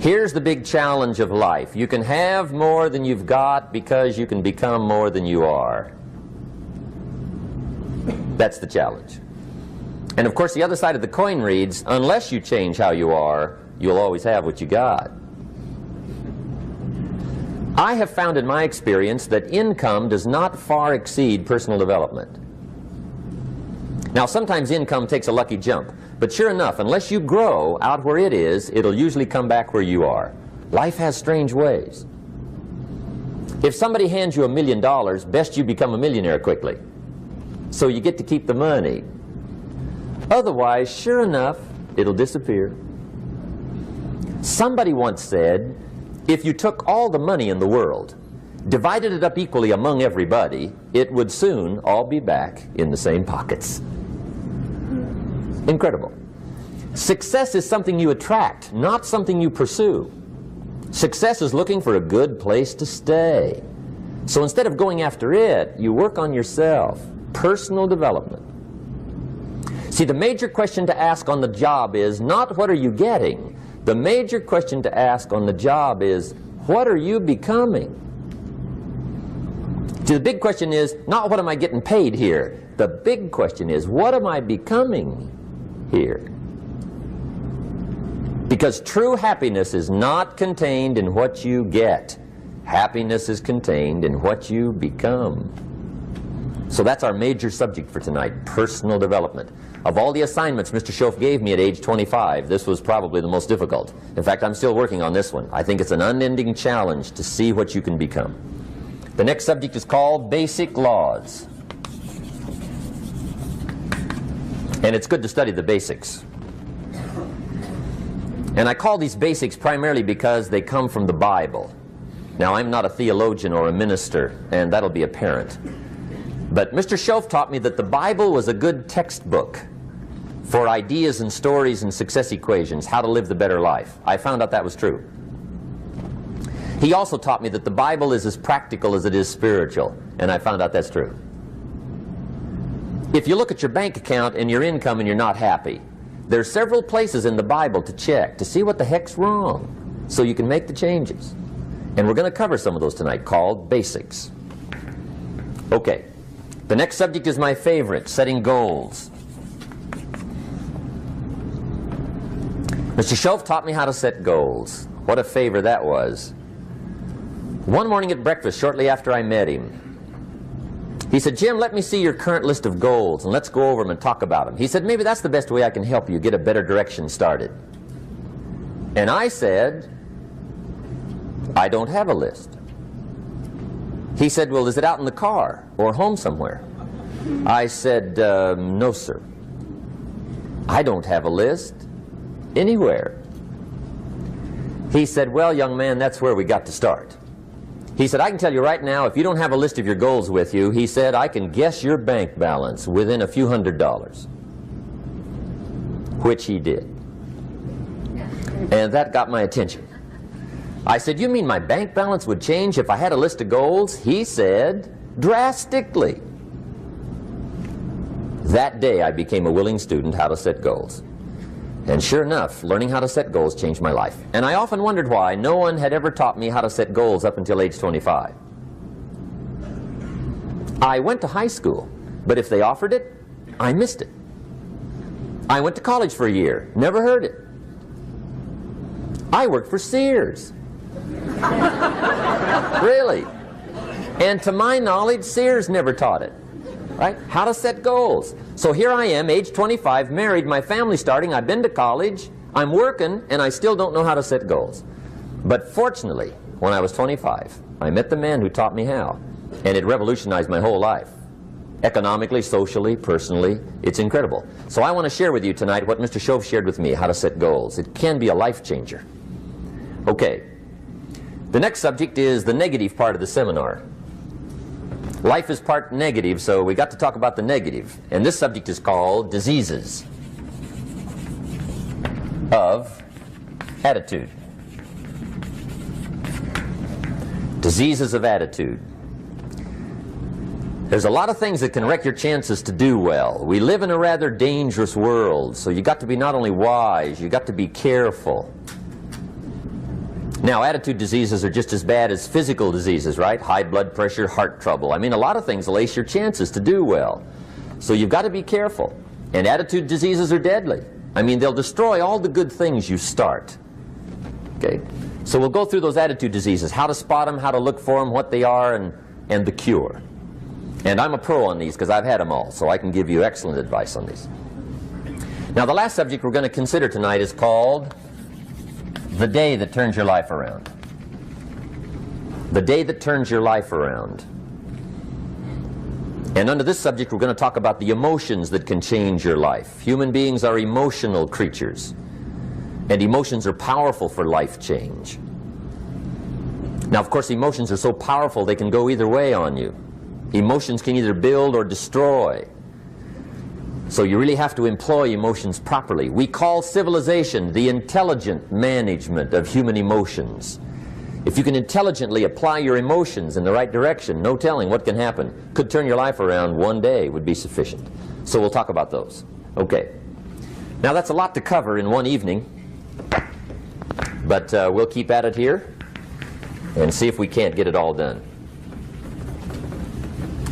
Here's the big challenge of life. You can have more than you've got because you can become more than you are. That's the challenge. And of course the other side of the coin reads, unless you change how you are, you'll always have what you got. I have found in my experience that income does not far exceed personal development. Now sometimes income takes a lucky jump, but sure enough, unless you grow out where it is, it'll usually come back where you are. Life has strange ways. If somebody hands you $1 million, best you become a millionaire quickly, so you get to keep the money. Otherwise, sure enough, it'll disappear. Somebody once said, if you took all the money in the world, divided it up equally among everybody, it would soon all be back in the same pockets. Incredible. Success is something you attract, not something you pursue. Success is looking for a good place to stay. So instead of going after it, you work on yourself. Personal development. See, the major question to ask on the job is not what are you getting? The major question to ask on the job is what are you becoming? See, the big question is not what am I getting paid here? The big question is what am I becoming here? Because true happiness is not contained in what you get. Happiness is contained in what you become. So that's our major subject for tonight, personal development. Of all the assignments Mr. Schoaf gave me at age 25, this was probably the most difficult. In fact, I'm still working on this one. I think it's an unending challenge to see what you can become. The next subject is called Basic Laws. And it's good to study the basics. And I call these basics primarily because they come from the Bible. Now, I'm not a theologian or a minister, and that'll be apparent. But Mr. Schoaf taught me that the Bible was a good textbook for ideas and stories and success equations, how to live the better life. I found out that was true. He also taught me that the Bible is as practical as it is spiritual, and I found out that's true. If you look at your bank account and your income and you're not happy, there are several places in the Bible to check to see what the heck's wrong so you can make the changes. And we're going to cover some of those tonight, called basics. Okay. The next subject is my favorite, setting goals. Mr. Schoaf taught me how to set goals. What a favor that was. One morning at breakfast, shortly after I met him, he said, Jim, let me see your current list of goals and let's go over them and talk about them. He said, maybe that's the best way I can help you get a better direction started. And I said, I don't have a list. He said, well, is it out in the car or home somewhere? I said, no, sir. I don't have a list anywhere. He said, well, young man, that's where we got to start. He said, I can tell you right now, if you don't have a list of your goals with you, he said, I can guess your bank balance within a few $100s. Which he did. And that got my attention. I said, you mean my bank balance would change if I had a list of goals? He said, drastically. That day I became a willing student how to set goals. And sure enough, learning how to set goals changed my life. And I often wondered why no one had ever taught me how to set goals up until age 25. I went to high school, but if they offered it, I missed it. I went to college for a year, never heard it. I worked for Sears. Really. And to my knowledge, Sears never taught it. Right? How to set goals. So here I am, age 25, married, my family's starting, I've been to college, I'm working, and I still don't know how to set goals. But fortunately, when I was 25, I met the man who taught me how, and it revolutionized my whole life. Economically, socially, personally, it's incredible. So I want to share with you tonight what Mr. Schoaf shared with me, how to set goals. It can be a life changer. Okay. The next subject is the negative part of the seminar. Life is part negative, so we got to talk about the negative. And this subject is called diseases of attitude. Diseases of attitude. There's a lot of things that can wreck your chances to do well. We live in a rather dangerous world, so you got to be not only wise, you got to be careful. Now, attitude diseases are just as bad as physical diseases, right? High blood pressure, heart trouble. I mean, a lot of things lace your chances to do well. So you've got to be careful. And attitude diseases are deadly. I mean, they'll destroy all the good things you start. Okay? So we'll go through those attitude diseases, how to spot them, how to look for them, what they are, and the cure. And I'm a pro on these because I've had them all, so I can give you excellent advice on these. Now, the last subject we're going to consider tonight is called the day that turns your life around. The day that turns your life around. And under this subject, we're going to talk about the emotions that can change your life. Human beings are emotional creatures, and emotions are powerful for life change. Now, of course, emotions are so powerful they can go either way on you. Emotions can either build or destroy. So you really have to employ emotions properly. We call civilization the intelligent management of human emotions. If you can intelligently apply your emotions in the right direction, no telling what can happen. Could turn your life around one day would be sufficient. So we'll talk about those. Okay. Now that's a lot to cover in one evening, but we'll keep at it here and see if we can't get it all done.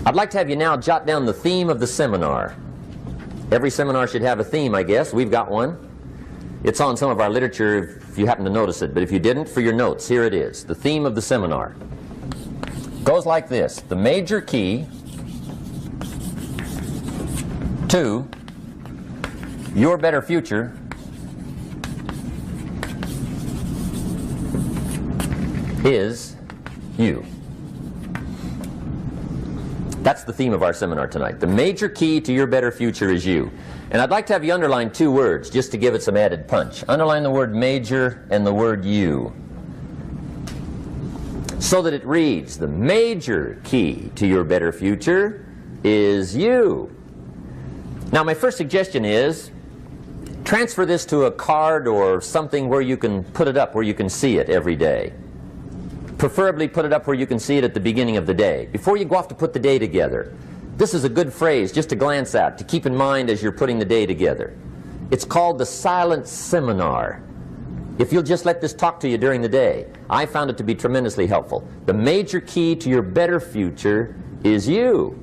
I'd like to have you now jot down the theme of the seminar. Every seminar should have a theme, I guess. We've got one. It's on some of our literature if you happen to notice it, but if you didn't, for your notes, here it is. The theme of the seminar goes like this: the major key to your better future is you. That's the theme of our seminar tonight. The major key to your better future is you. And I'd like to have you underline two words just to give it some added punch. Underline the word major and the word you, so that it reads, the major key to your better future is you. Now, my first suggestion is transfer this to a card or something where you can put it up, where you can see it every day. Preferably put it up where you can see it at the beginning of the day, before you go off to put the day together. This is a good phrase just to glance at, to keep in mind as you're putting the day together. It's called the silent seminar. If you'll just let this talk to you during the day, I found it to be tremendously helpful. The major key to your better future is you.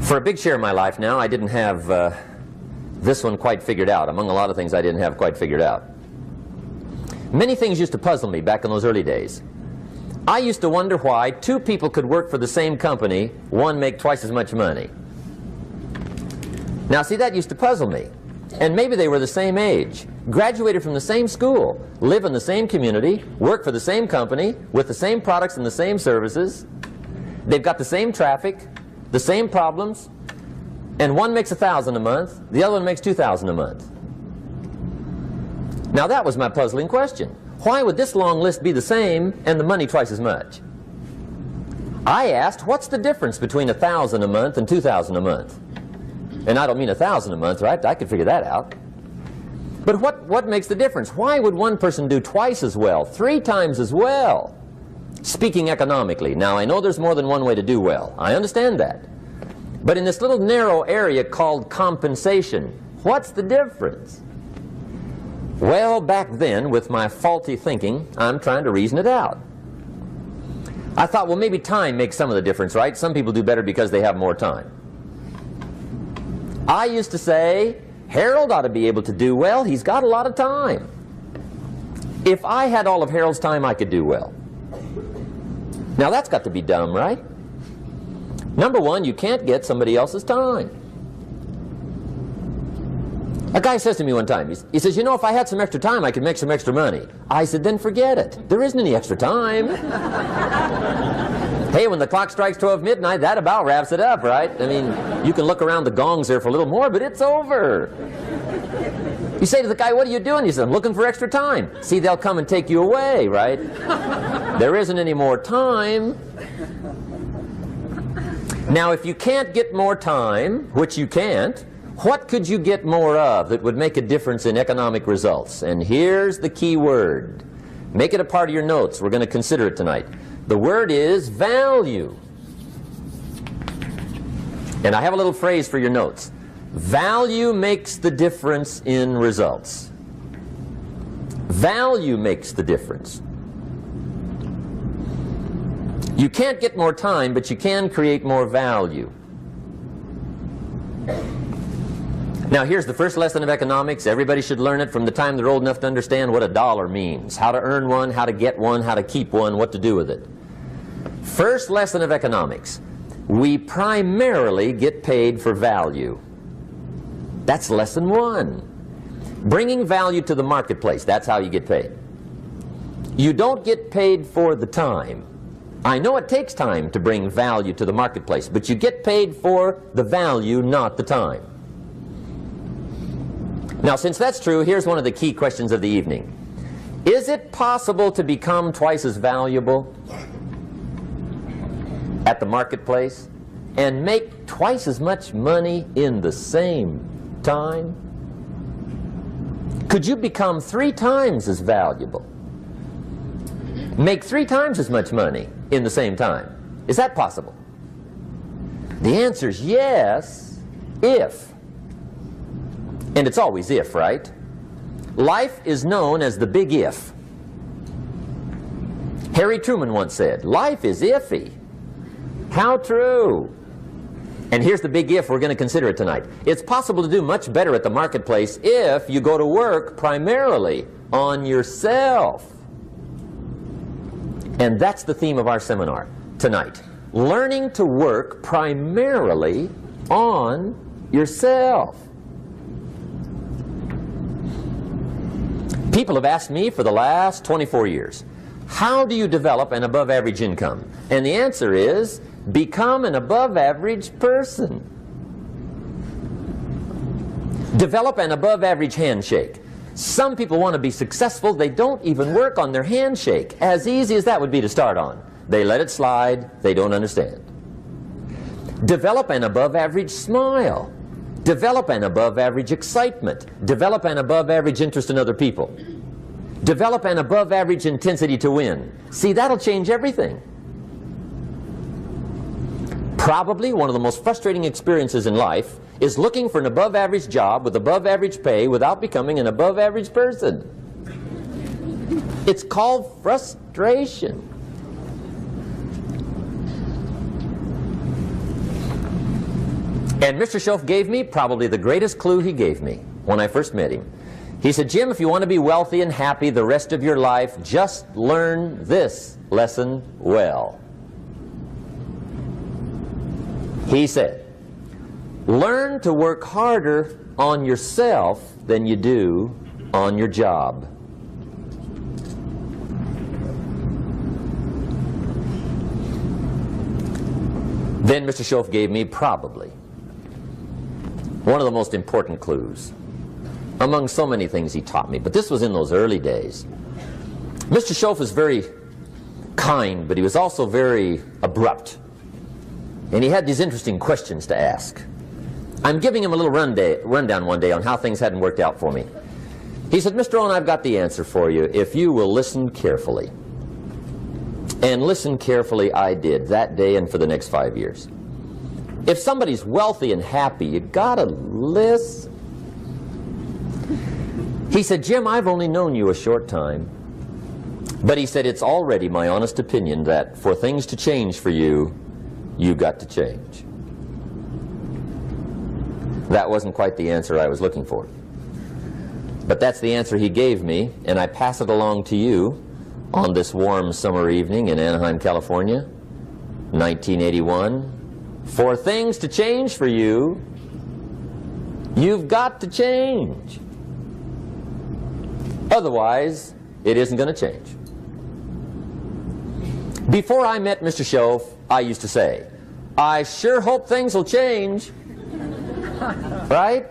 For a big share of my life now, I didn't have this one quite figured out. Among a lot of things I didn't have quite figured out. Many things used to puzzle me back in those early days. I used to wonder why two people could work for the same company, one make twice as much money. Now, see, that used to puzzle me. And maybe they were the same age, graduated from the same school, live in the same community, work for the same company, with the same products and the same services. They've got the same traffic, the same problems, and one makes $1,000 a month, the other one makes $2,000 a month. Now that was my puzzling question. Why would this long list be the same and the money twice as much? I asked, what's the difference between $1,000 a month and $2,000 a month? And I don't mean $1,000 a month, right? I could figure that out. But what makes the difference? Why would one person do twice as well, 3 times as well? Speaking economically. Now, I know there's more than one way to do well. I understand that. But in this little narrow area called compensation, what's the difference? Well, back then, with my faulty thinking, I'm trying to reason it out. I thought, well, maybe time makes some of the difference, right? Some people do better because they have more time. I used to say, Harold ought to be able to do well. He's got a lot of time. If I had all of Harold's time, I could do well. Now, that's got to be dumb, right? Number one, you can't get somebody else's time. A guy says to me one time, he says, you know, if I had some extra time, I could make some extra money. I said, then forget it. There isn't any extra time. Hey, when the clock strikes 12 midnight, that about wraps it up, right? I mean, you can look around the gongs there for a little more, but it's over. You say to the guy, what are you doing? He says, I'm looking for extra time. See, they'll come and take you away, right? There isn't any more time. Now, if you can't get more time, which you can't, what could you get more of that would make a difference in economic results? And here's the key word. Make it a part of your notes. We're going to consider it tonight. The word is value. And I have a little phrase for your notes. Value makes the difference in results. Value makes the difference. You can't get more time, but you can create more value. Now here's the first lesson of economics. Everybody should learn it from the time they're old enough to understand what a dollar means. How to earn one, how to get one, how to keep one, what to do with it. First lesson of economics. We primarily get paid for value. That's lesson one. Bringing value to the marketplace, that's how you get paid. You don't get paid for the time. I know it takes time to bring value to the marketplace, but you get paid for the value, not the time. Now, since that's true, here's one of the key questions of the evening. Is it possible to become twice as valuable at the marketplace and make twice as much money in the same time? Could you become 3 times as valuable? Make 3 times as much money in the same time? Is that possible? The answer is yes, if. And it's always if, right? Life is known as the big if. Harry Truman once said, life is iffy. How true. And here's the big if we're going to consider it tonight. It's possible to do much better at the marketplace if you go to work primarily on yourself. And that's the theme of our seminar tonight. Learning to work primarily on yourself. People have asked me for the last 24 years, how do you develop an above average income? And the answer is, become an above average person. Develop an above average handshake. Some people want to be successful, they don't even work on their handshake. As easy as that would be to start on. They let it slide, they don't understand. Develop an above average smile. Develop an above average excitement. Develop an above average interest in other people. Develop an above average intensity to win. See, that'll change everything. Probably one of the most frustrating experiences in life is looking for an above average job with above average pay without becoming an above average person. It's called frustration. And Mr. Schoaf gave me probably the greatest clue he gave me when I first met him. He said, Jim, if you want to be wealthy and happy the rest of your life, just learn this lesson well. He said, learn to work harder on yourself than you do on your job. Then Mr. Schoaf gave me probably one of the most important clues among so many things he taught me, but this was in those early days. Mr. Schoaf was very kind, but he was also very abrupt. And he had these interesting questions to ask. I'm giving him a little rundown one day on how things hadn't worked out for me. He said, Mr. Rohn, I've got the answer for you if you will listen carefully. And listen carefully I did that day and for the next 5 years. If somebody's wealthy and happy, you gotta listen. He said, Jim, I've only known you a short time. But he said, it's already my honest opinion that for things to change for you, you got to change. That wasn't quite the answer I was looking for. But that's the answer he gave me, and I pass it along to you on this warm summer evening in Anaheim, California, 1981. For things to change for you, you've got to change. Otherwise, it isn't going to change. Before I met Mr. Schoaf, I used to say, I sure hope things will change. Right?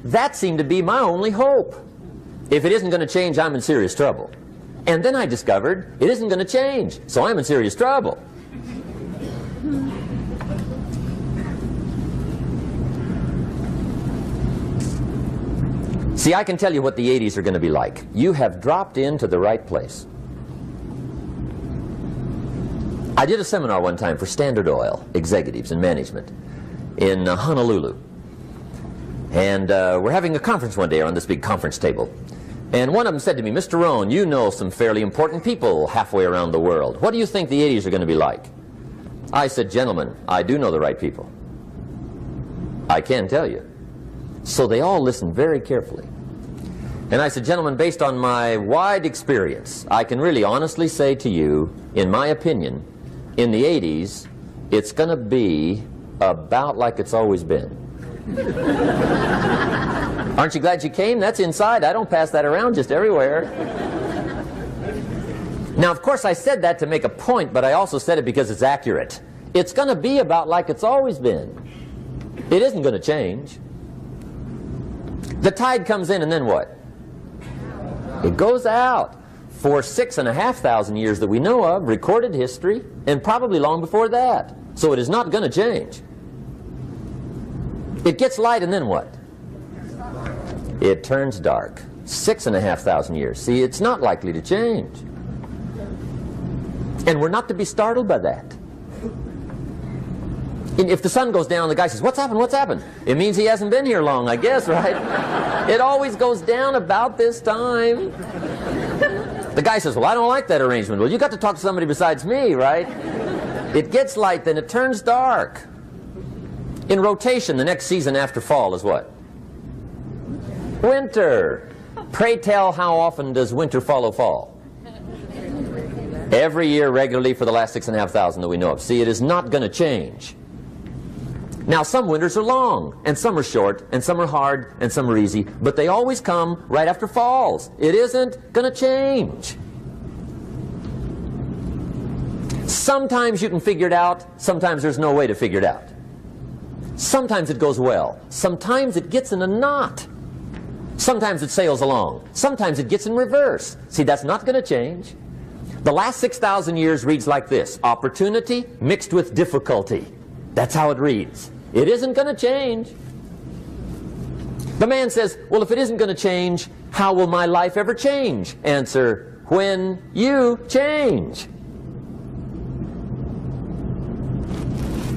That seemed to be my only hope. If it isn't going to change, I'm in serious trouble. And then I discovered it isn't going to change, so I'm in serious trouble. See, I can tell you what the 80s are going to be like. You have dropped into the right place. I did a seminar one time for Standard Oil executives and management in Honolulu. And we're having a conference one day on this big conference table. And one of them said to me, Mr. Rohn, you know some fairly important people halfway around the world. What do you think the 80s are going to be like? I said, gentlemen, I do know the right people. I can tell you. So they all listened very carefully. And I said, gentlemen, based on my wide experience, I can really honestly say to you, in my opinion, in the 80s, it's going to be about like it's always been. Aren't you glad you came? That's inside. I don't pass that around just everywhere. Now, of course, I said that to make a point, but I also said it because it's accurate. It's going to be about like it's always been. It isn't going to change. The tide comes in, and then what? It goes out. For 6,500 years that we know of, recorded history, and probably long before that. So it is not going to change. It gets light, and then what? It turns dark. 6,500 years. See, it's not likely to change. And we're not to be startled by that. If the sun goes down, the guy says, what's happened, what's happened? It means he hasn't been here long, I guess, right? It always goes down about this time. The guy says, well, I don't like that arrangement. Well, you got to talk to somebody besides me, right? It gets light, then it turns dark. In rotation, the next season after fall is what? Winter. Pray tell, how often does winter follow fall? Every year regularly for the last 6,500 that we know of. See, it is not going to change. Now, some winters are long, and some are short, and some are hard, and some are easy, but they always come right after falls. It isn't going to change. Sometimes you can figure it out, sometimes there's no way to figure it out. Sometimes it goes well, sometimes it gets in a knot. Sometimes it sails along, sometimes it gets in reverse. See, that's not going to change. The last 6,000 years reads like this: opportunity mixed with difficulty. That's how it reads. It isn't going to change. The man says, well, if it isn't going to change, how will my life ever change? Answer, when you change.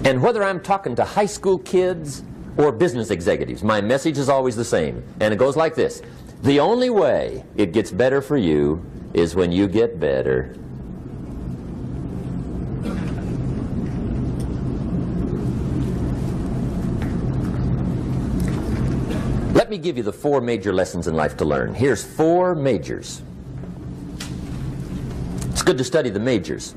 And whether I'm talking to high school kids or business executives, my message is always the same. And it goes like this: the only way it gets better for you is when you get better. Let me give you the 4 major lessons in life to learn. Here's 4 majors. It's good to study the majors.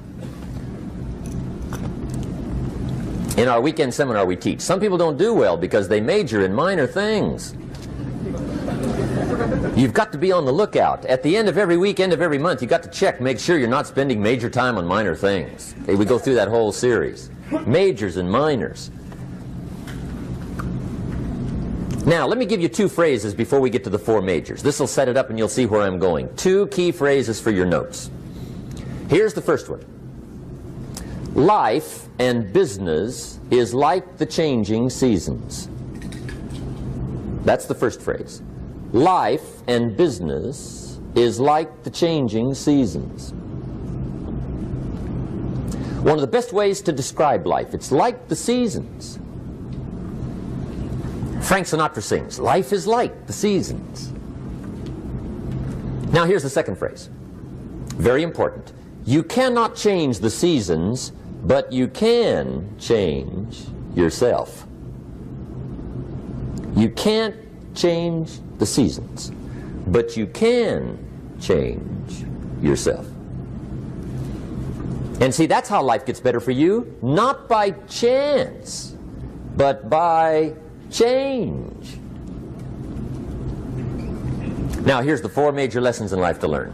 In our weekend seminar we teach. Some people don't do well because they major in minor things. You've got to be on the lookout. At the end of every week, end of every month, you've got to check, make sure you're not spending major time on minor things. Okay, we go through that whole series. Majors and minors. Now, let me give you 2 phrases before we get to the 4 majors. This will set it up and you'll see where I'm going. 2 key phrases for your notes. Here's the first one. Life and business is like the changing seasons. That's the first phrase. Life and business is like the changing seasons. One of the best ways to describe life, it's like the seasons. Frank Sinatra sings, life is like the seasons. Now here's the second phrase. Very important. You cannot change the seasons, but you can change yourself. You can't change the seasons, but you can change yourself. And see, that's how life gets better for you, not by chance, but by change. Now here's the 4 major lessons in life to learn.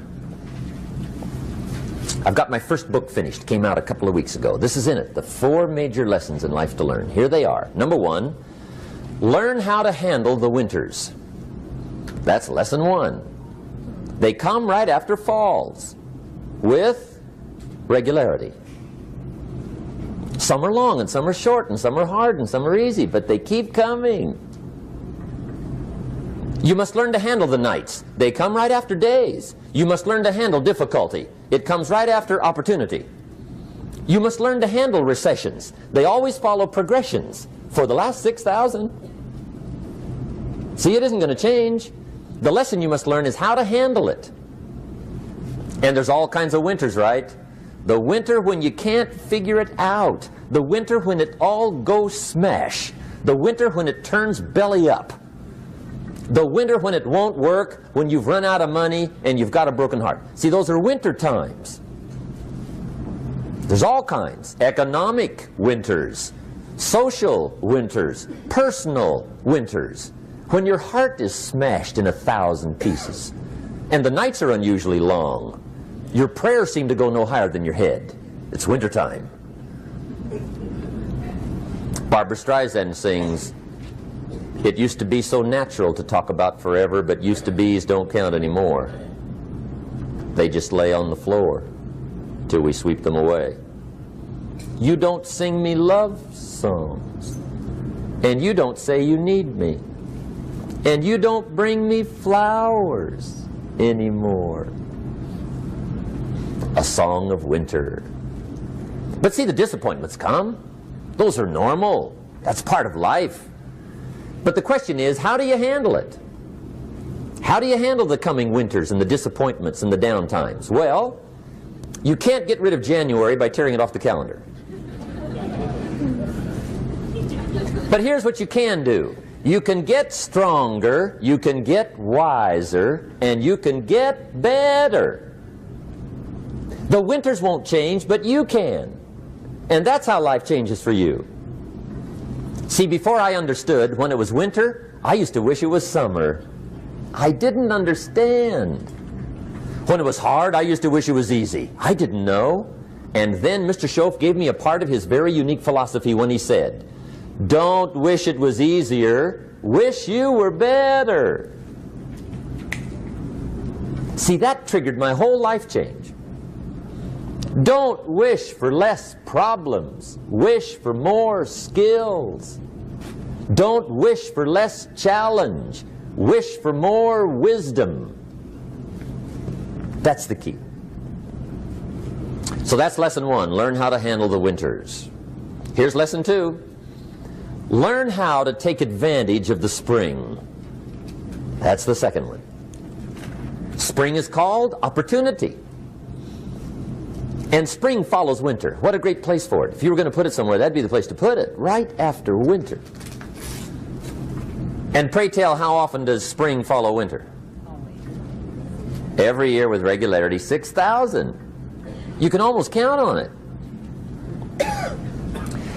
I've got my first book finished, came out a couple of weeks ago. This is in it, the 4 major lessons in life to learn. Here they are. Number 1, learn how to handle the winters. That's lesson 1. They come right after falls, with regularity. Some are long, and some are short, and some are hard, and some are easy, but they keep coming. You must learn to handle the nights. They come right after days. You must learn to handle difficulty. It comes right after opportunity. You must learn to handle recessions. They always follow progressions. For the last 6,000. See, it isn't going to change. The lesson you must learn is how to handle it. And there's all kinds of winters, right? The winter when you can't figure it out. The winter when it all goes smash. The winter when it turns belly up. The winter when it won't work, when you've run out of money and you've got a broken heart. See, those are winter times. There's all kinds. Economic winters, social winters, personal winters. When your heart is smashed in 1,000 pieces and the nights are unusually long, your prayers seem to go no higher than your head. It's wintertime. Barbra Streisand sings, "It used to be so natural to talk about forever, but used to be's don't count anymore. They just lay on the floor till we sweep them away. You don't sing me love songs, and you don't say you need me, and you don't bring me flowers anymore." A song of winter. But see, the disappointments come. Those are normal. That's part of life. But the question is, how do you handle it? How do you handle the coming winters and the disappointments and the down times? Well, you can't get rid of January by tearing it off the calendar. But here's what you can do. You can get stronger, you can get wiser, and you can get better. The winters won't change, but you can. And that's how life changes for you. See, before I understood, when it was winter, I used to wish it was summer. I didn't understand. When it was hard, I used to wish it was easy. I didn't know. And then Mr. Schoaf gave me a part of his very unique philosophy when he said, "Don't wish it was easier, wish you were better." See, that triggered my whole life change. Don't wish for less problems, wish for more skills. Don't wish for less challenge, wish for more wisdom. That's the key. So that's lesson 1, learn how to handle the winters. Here's lesson 2, learn how to take advantage of the spring. That's the second one. Spring is called opportunity. And spring follows winter. What a great place for it. If you were going to put it somewhere, that'd be the place to put it, right after winter. And pray tell, how often does spring follow winter? Every year with regularity, 6,000. You can almost count on it.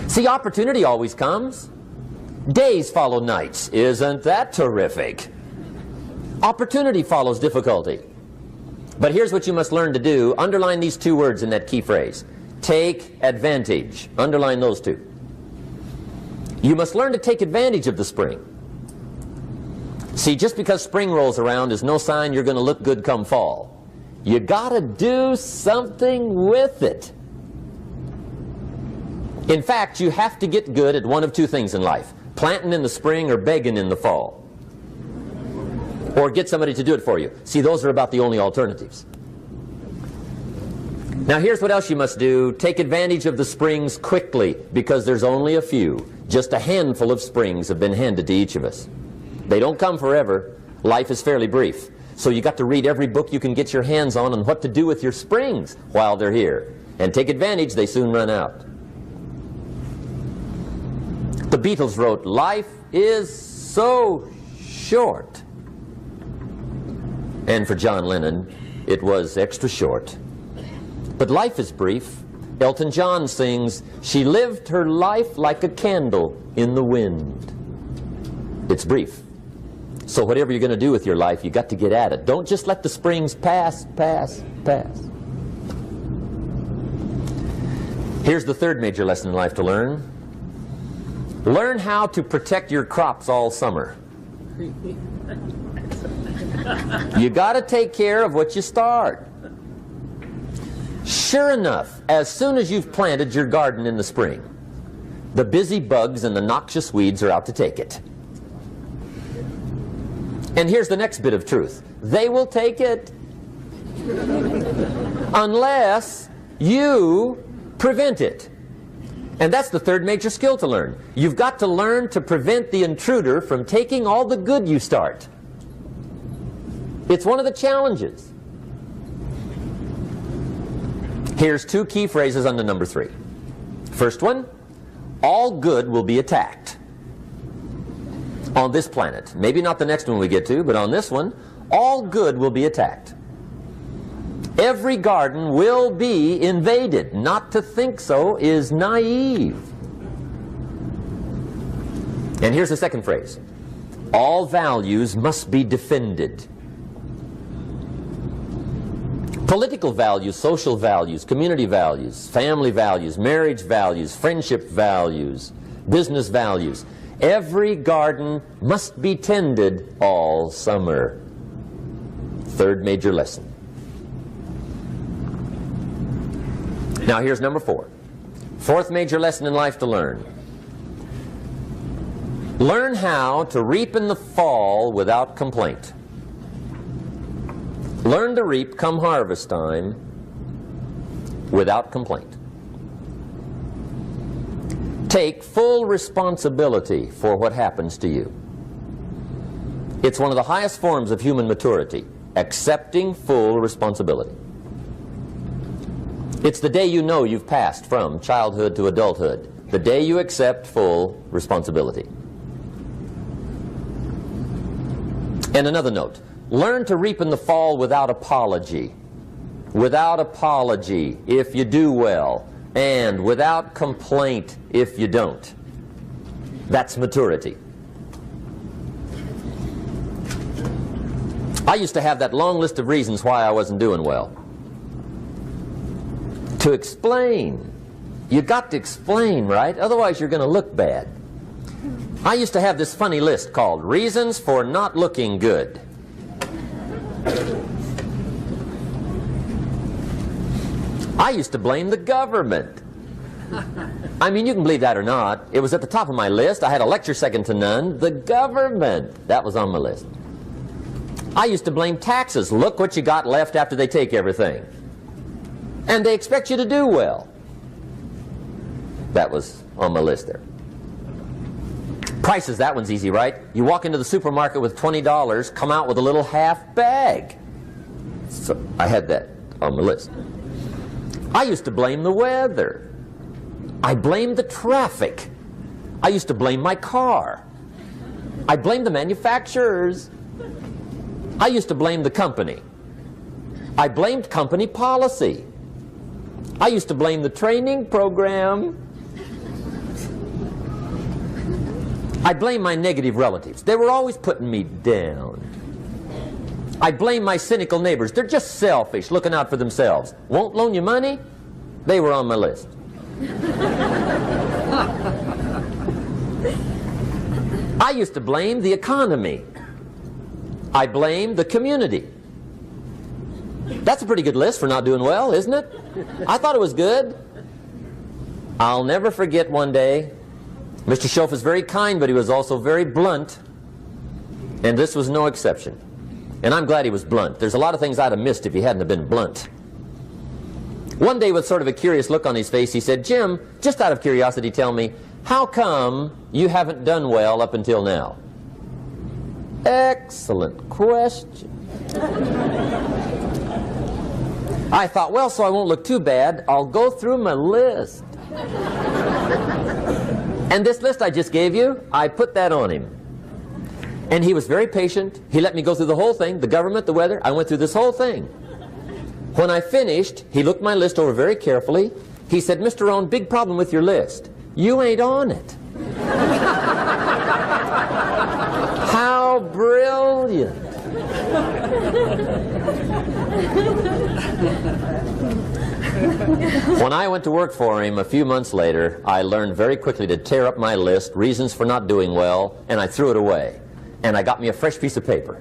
See, opportunity always comes. Days follow nights. Isn't that terrific? Opportunity follows difficulty. But here's what you must learn to do. Underline these 2 words in that key phrase. Take advantage. Underline those 2. You must learn to take advantage of the spring. See, just because spring rolls around is no sign you're going to look good come fall. You got to do something with it. In fact, you have to get good at one of 2 things in life. Planting in the spring or begging in the fall. Or get somebody to do it for you. See, those are about the only alternatives. Now here's what else you must do. Take advantage of the springs quickly, because there's only a few. Just a handful of springs have been handed to each of us. They don't come forever. Life is fairly brief. So you got to read every book you can get your hands on what to do with your springs while they're here. And take advantage, they soon run out. The Beatles wrote, "Life is so short." And for John Lennon, it was extra short. But life is brief. Elton John sings, "She lived her life like a candle in the wind." It's brief. So whatever you're going to do with your life, you got to get at it. Don't just let the springs pass. Here's the third major lesson in life to learn. Learn how to protect your crops all summer. You got to take care of what you start. Sure enough, as soon as you've planted your garden in the spring, the busy bugs and the noxious weeds are out to take it. And here's the next bit of truth. They will take it unless you prevent it. And that's the third major skill to learn. You've got to learn to prevent the intruder from taking all the good you start. It's one of the challenges. Here's two key phrases under number 3. First one, all good will be attacked on this planet. Maybe not the next one we get to, but on this one, all good will be attacked. Every garden will be invaded. Not to think so is naive. And here's the second phrase. All values must be defended. Political values, social values, community values, family values, marriage values, friendship values, business values. Every garden must be tended all summer. Third major lesson. Now here's number 4. Fourth major lesson in life to learn. Learn how to reap in the fall without complaint. Learn to reap come harvest time without complaint. Take full responsibility for what happens to you. It's one of the highest forms of human maturity, accepting full responsibility. It's the day you know you've passed from childhood to adulthood, the day you accept full responsibility. And another note, learn to reap in the fall without apology. Without apology if you do well, and without complaint if you don't. That's maturity. I used to have that long list of reasons why I wasn't doing well. To explain. You got to explain, right? Otherwise you're going to look bad. I used to have this funny list called Reasons for Not Looking Good. I used to blame the government. I mean, you can believe that or not. It was at the top of my list. I had a lecture second to none. The government. That was on my list. I used to blame taxes. Look what you got left after they take everything. And they expect you to do well. That was on my list there. Prices, that one's easy, right? You walk into the supermarket with $20, come out with a little half bag. So I had that on my list. I used to blame the weather. I blamed the traffic. I used to blame my car. I blamed the manufacturers. I used to blame the company. I blamed company policy. I used to blame the training program. I blame my negative relatives. They were always putting me down. I blame my cynical neighbors. They're just selfish, looking out for themselves. Won't loan you money? They were on my list. I used to blame the economy. I blamed the community. That's a pretty good list for not doing well, isn't it? I thought it was good. I'll never forget one day, Mr. Schoaf was very kind, but he was also very blunt. And this was no exception. And I'm glad he was blunt. There's a lot of things I'd have missed if he hadn't have been blunt. One day, with sort of a curious look on his face, he said, "Jim, just out of curiosity, tell me, how come you haven't done well up until now?" Excellent question. I thought, well, so I won't look too bad, I'll go through my list. And this list I just gave you, I put that on him. And he was very patient. He let me go through the whole thing, the government, the weather. I went through this whole thing. When I finished, he looked my list over very carefully. He said, "Mr. Rohn, big problem with your list. You ain't on it." How brilliant. When I went to work for him a few months later, I learned very quickly to tear up my list, reasons for not doing well, and I threw it away. And I got me a fresh piece of paper.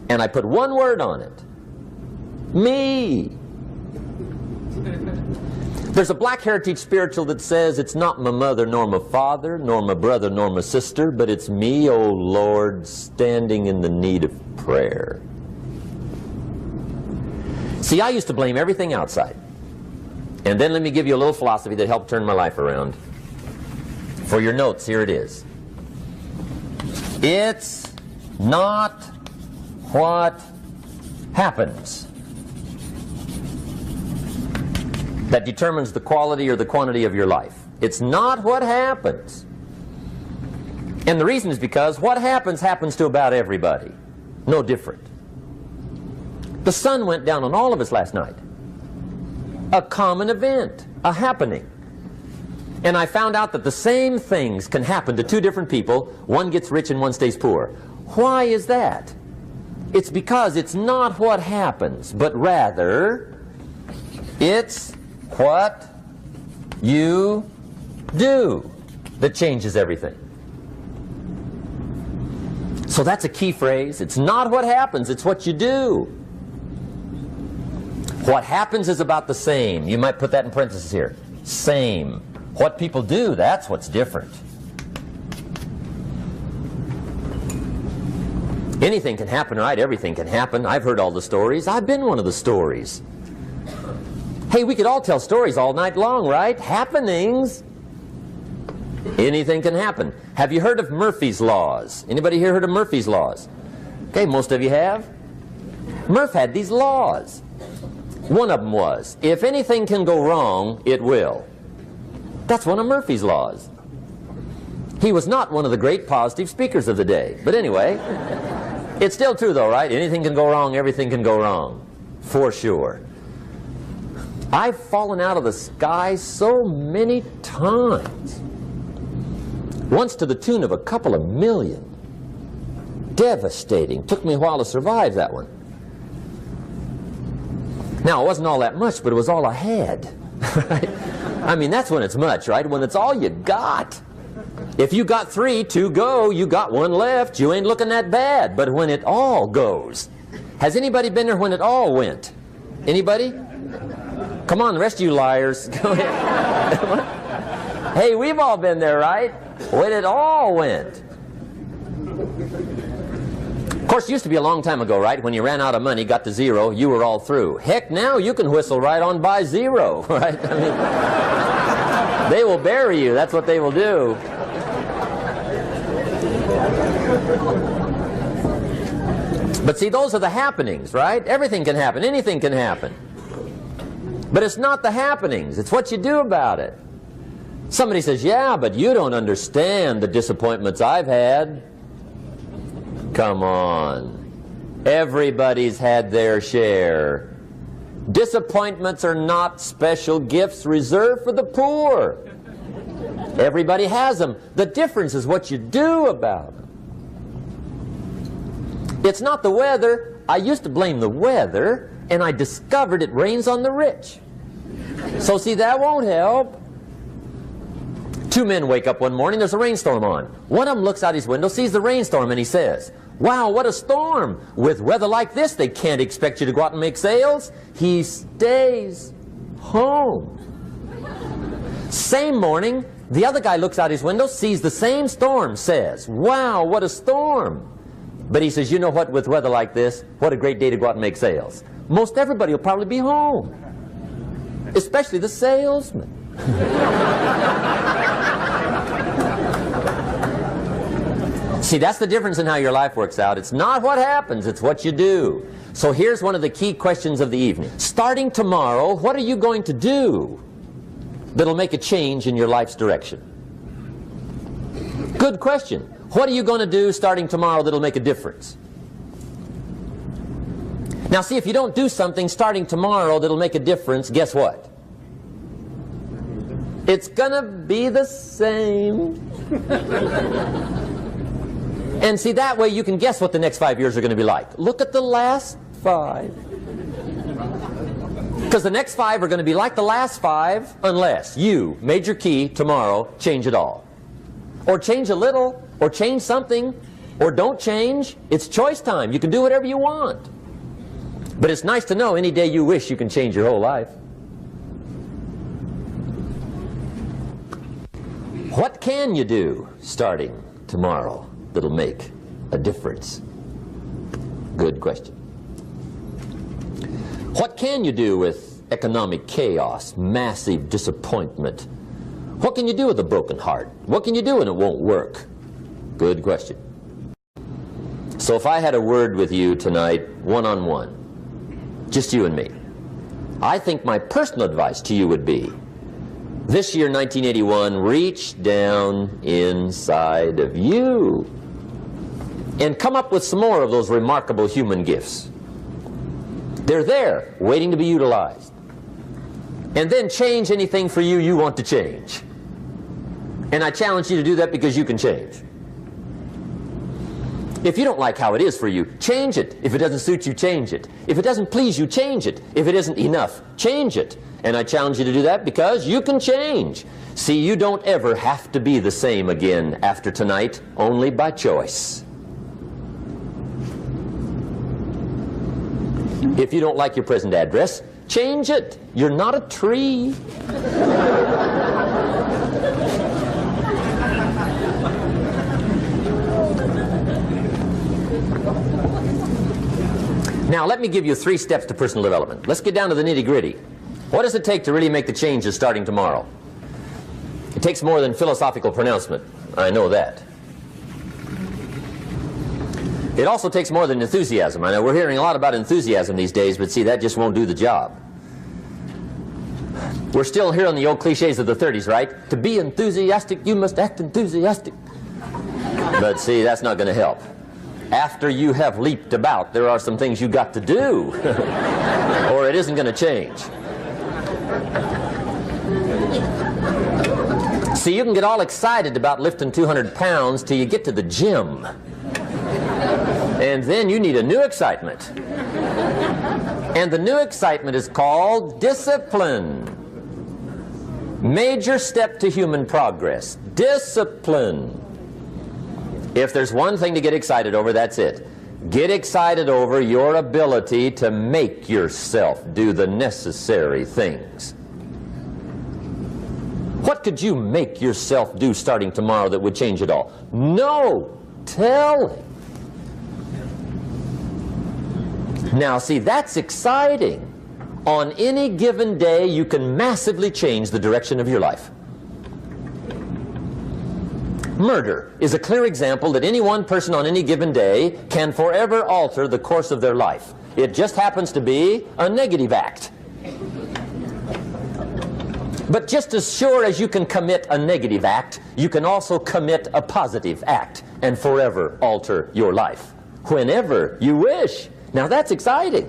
And I put one word on it. Me. There's a Black Heritage spiritual that says, "It's not my mother nor my father, nor my brother nor my sister, but it's me, O Lord, standing in the need of prayer." See, I used to blame everything outside. And then let me give you a little philosophy that helped turn my life around. For your notes, here it is. It's not what happens that determines the quality or the quantity of your life. It's not what happens. And the reason is because what happens happens to about everybody. No different. The sun went down on all of us last night. A common event, a happening. And I found out that the same things can happen to two different people. One gets rich and one stays poor. Why is that? It's because it's not what happens, but rather it's what you do that changes everything. So that's a key phrase. It's not what happens, it's what you do. What happens is about the same. You might put that in parentheses here. Same. What people do, that's what's different. Anything can happen, right? Everything can happen. I've heard all the stories. I've been one of the stories. Hey, we could all tell stories all night long, right? Happenings. Anything can happen. Have you heard of Murphy's Laws? Anybody here heard of Murphy's Laws? Okay, most of you have. Murph had these laws. One of them was, if anything can go wrong, it will. That's one of Murphy's Laws. He was not one of the great positive speakers of the day. But anyway, it's still true though, right? Anything can go wrong, everything can go wrong. For sure. I've fallen out of the sky so many times. Once to the tune of a couple of million. Devastating. Took me a while to survive that one. Now, it wasn't all that much, but it was all I had. Right? I mean, that's when it's much, right? When it's all you got. If you got 3, 2 go, you got 1 left, you ain't looking that bad. But when it all goes. Has anybody been there when it all went? Anybody? Come on, the rest of you liars. Go ahead. Hey, we've all been there, right? When it all went. Of course, it used to be a long time ago, right? When you ran out of money, got to 0, you were all through. Heck, now you can whistle right on by 0, right? I mean, they will bury you. That's what they will do. But see, those are the happenings, right? Everything can happen. Anything can happen. But it's not the happenings. It's what you do about it. Somebody says, yeah, but you don't understand the disappointments I've had. Come on. Everybody's had their share. Disappointments are not special gifts reserved for the poor. Everybody has them. The difference is what you do about them. It's not the weather. I used to blame the weather, and I discovered it rains on the rich. So see, that won't help. 2 men wake up one morning, there's a rainstorm on. One of them looks out his window, sees the rainstorm, and he says, wow, what a storm. With weather like this, they can't expect you to go out and make sales. He stays home. Same morning, the other guy looks out his window, sees the same storm, says, wow, what a storm. But he says, you know what, with weather like this, what a great day to go out and make sales. Most everybody will probably be home, especially the salesman. See, that's the difference in how your life works out. It's not what happens, it's what you do. So here's one of the key questions of the evening. Starting tomorrow, what are you going to do that'll make a change in your life's direction? Good question. What are you going to do starting tomorrow that'll make a difference? Now see, if you don't do something starting tomorrow that'll make a difference, guess what? It's gonna be the same. And see, that way you can guess what the next 5 years are going to be like. Look at the last 5. Because the next 5 are going to be like the last 5 unless you, major key, tomorrow, change it all. Or change a little, or change something, or don't change. It's choice time. You can do whatever you want. But it's nice to know any day you wish you can change your whole life. What can you do starting tomorrow that'll make a difference? Good question. What can you do with economic chaos, massive disappointment? What can you do with a broken heart? What can you do when it won't work? Good question. So if I had a word with you tonight, one-on-one, just you and me. I think my personal advice to you would be, this year, 1981, reach down inside of you and come up with some more of those remarkable human gifts. They're there, waiting to be utilized. And then change anything for you you want to change. And I challenge you to do that because you can change. If you don't like how it is for you, change it. If it doesn't suit you, change it. If it doesn't please you, change it. If it isn't enough, change it. And I challenge you to do that because you can change. See, you don't ever have to be the same again after tonight, only by choice. If you don't like your present address, change it. You're not a tree. Now, let me give you 3 steps to personal development. Let's get down to the nitty-gritty. What does it take to really make the changes starting tomorrow? It takes more than philosophical pronouncement. I know that. It also takes more than enthusiasm. I know we're hearing a lot about enthusiasm these days, but see, that just won't do the job. We're still hearing the old cliches of the 30s, right? To be enthusiastic, you must act enthusiastic. But see, that's not going to help. After you have leaped about, there are some things you got to do, or it isn't going to change. See, you can get all excited about lifting 200 pounds till you get to the gym. And then you need a new excitement. And the new excitement is called discipline. Major step to human progress. Discipline. If there's one thing to get excited over, that's it. Get excited over your ability to make yourself do the necessary things. What could you make yourself do starting tomorrow that would change it all? No! Tell him. Now, see, that's exciting. On any given day, you can massively change the direction of your life. Murder is a clear example that any one person on any given day can forever alter the course of their life. It just happens to be a negative act. But just as sure as you can commit a negative act, you can also commit a positive act and forever alter your life, whenever you wish. Now that's exciting.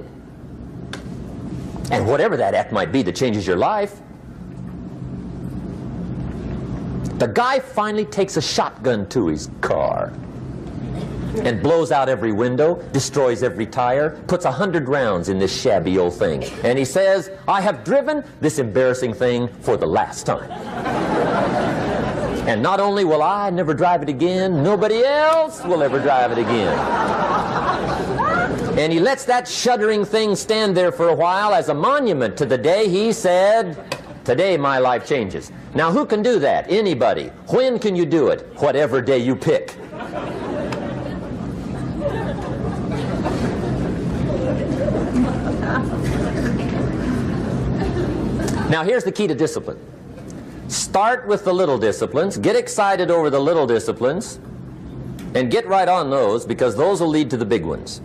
And whatever that act might be that changes your life. The guy finally takes a shotgun to his car and blows out every window, destroys every tire, puts 100 rounds in this shabby old thing. And he says, I have driven this embarrassing thing for the last time. And not only will I never drive it again, nobody else will ever drive it again. And he lets that shuddering thing stand there for a while as a monument to the day he said, today my life changes. Now who can do that? Anybody. When can you do it? Whatever day you pick. Now here's the key to discipline. Start with the little disciplines, get excited over the little disciplines, and get right on those, because those will lead to the big ones.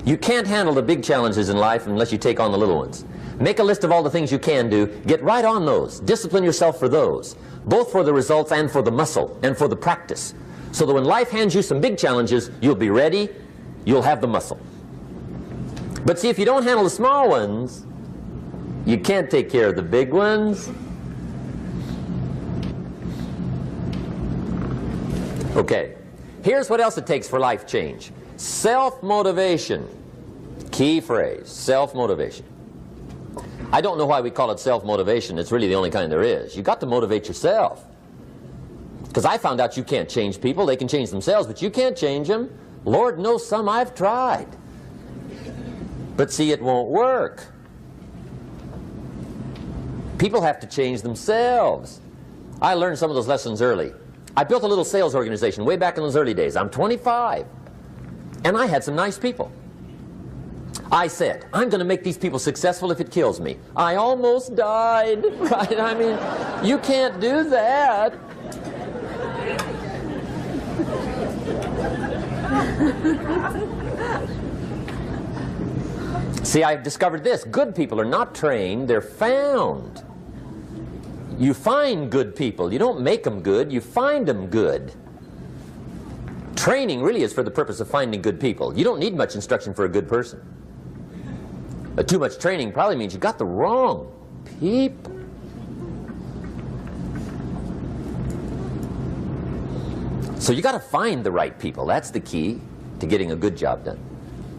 You can't handle the big challenges in life unless you take on the little ones. Make a list of all the things you can do, get right on those, discipline yourself for those, both for the results and for the muscle and for the practice, so that when life hands you some big challenges, you'll be ready, you'll have the muscle. But see, if you don't handle the small ones, you can't take care of the big ones. Okay, here's what else it takes for life change. Self-motivation. Key phrase, self-motivation. I don't know why we call it self-motivation. It's really the only kind there is. You've got to motivate yourself. Because I found out you can't change people. They can change themselves, but you can't change them. Lord knows some I've tried. But see, it won't work. People have to change themselves. I learned some of those lessons early. I built a little sales organization way back in those early days. I'm 25. And I had some nice people. I said, I'm going to make these people successful if it kills me. I almost died, right? I mean, you can't do that. See, I've discovered this. Good people are not trained, they're found. You find good people. You don't make them good, you find them good. Training really is for the purpose of finding good people. You don't need much instruction for a good person. But too much training probably means you got the wrong people. So you got to find the right people. That's the key to getting a good job done.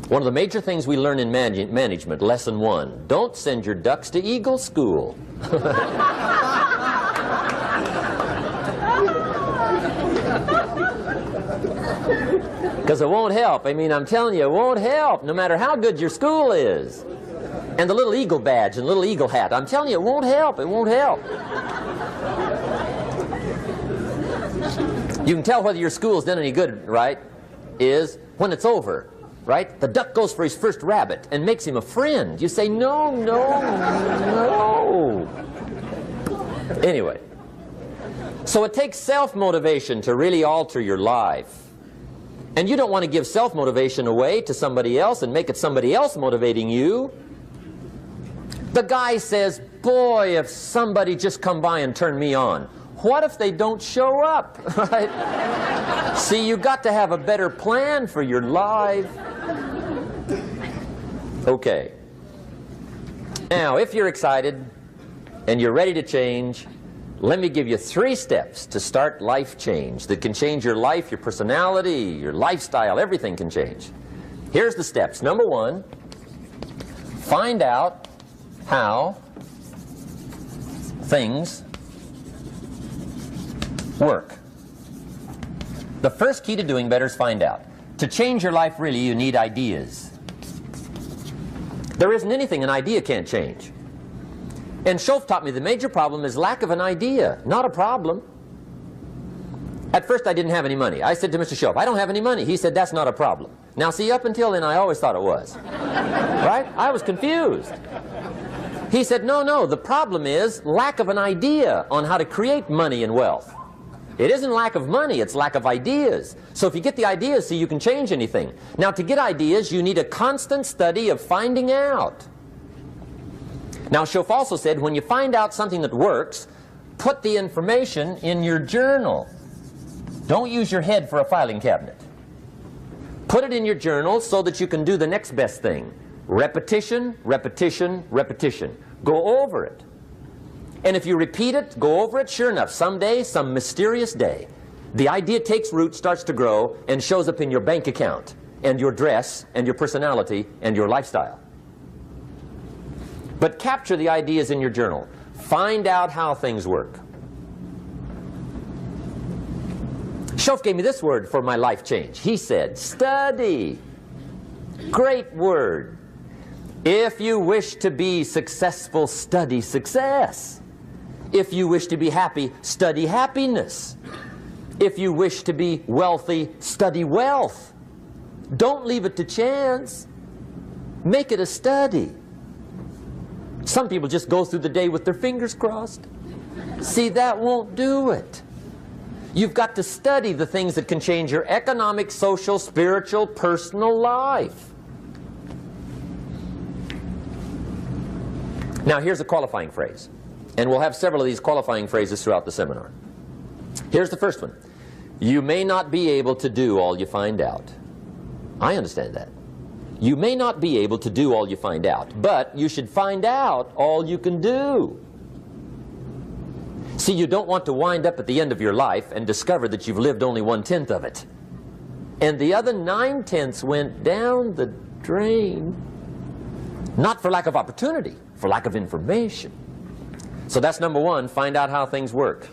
One of the major things we learn in management, lesson 1, don't send your ducks to Eagle School. Because it won't help. I mean, I'm telling you, it won't help, no matter how good your school is. And the little eagle badge and little eagle hat, I'm telling you, it won't help. It won't help. You can tell whether your school's done any good, right, is when it's over, right? The duck goes for his first rabbit and makes him a friend. You say, no, no, no. Anyway, so it takes self-motivation to really alter your life. And you don't want to give self-motivation away to somebody else and make it somebody else motivating you. The guy says, boy, if somebody just come by and turn me on. What if they don't show up? Right? See, you got to have a better plan for your life. Okay. Now, if you're excited and you're ready to change, let me give you 3 steps to start life change that can change your life, your personality, your lifestyle, everything can change. Here's the steps. Number 1, find out how things work. The first key to doing better is find out. To change your life, really, you need ideas. There isn't anything an idea can't change. And Schoaf taught me the major problem is lack of an idea, not a problem. At first I didn't have any money. I said to Mr. Schoaf, I don't have any money. He said, that's not a problem. Now see, up until then I always thought it was. Right? I was confused. He said, no, no, the problem is lack of an idea on how to create money and wealth. It isn't lack of money, it's lack of ideas. So if you get the ideas, see, you can change anything. Now to get ideas, you need a constant study of finding out. Now Schoaf also said, when you find out something that works, put the information in your journal. Don't use your head for a filing cabinet. Put it in your journal so that you can do the next best thing. Repetition, repetition, repetition. Go over it. And if you repeat it, go over it, sure enough, someday, some mysterious day, the idea takes root, starts to grow, and shows up in your bank account, and your dress, and your personality, and your lifestyle. But capture the ideas in your journal. Find out how things work. Schoaf gave me this word for my life change. He said, study. Great word. If you wish to be successful, study success. If you wish to be happy, study happiness. If you wish to be wealthy, study wealth. Don't leave it to chance. Make it a study. Some people just go through the day with their fingers crossed. See, that won't do it. You've got to study the things that can change your economic, social, spiritual, personal life. Now here's a qualifying phrase. And we'll have several of these qualifying phrases throughout the seminar. Here's the first one. You may not be able to do all you find out. I understand that. You may not be able to do all you find out, but you should find out all you can do. See, you don't want to wind up at the end of your life and discover that you've lived only 1/10 of it. And the other 9/10 went down the drain. Not for lack of opportunity, for lack of information. So that's number 1, find out how things work.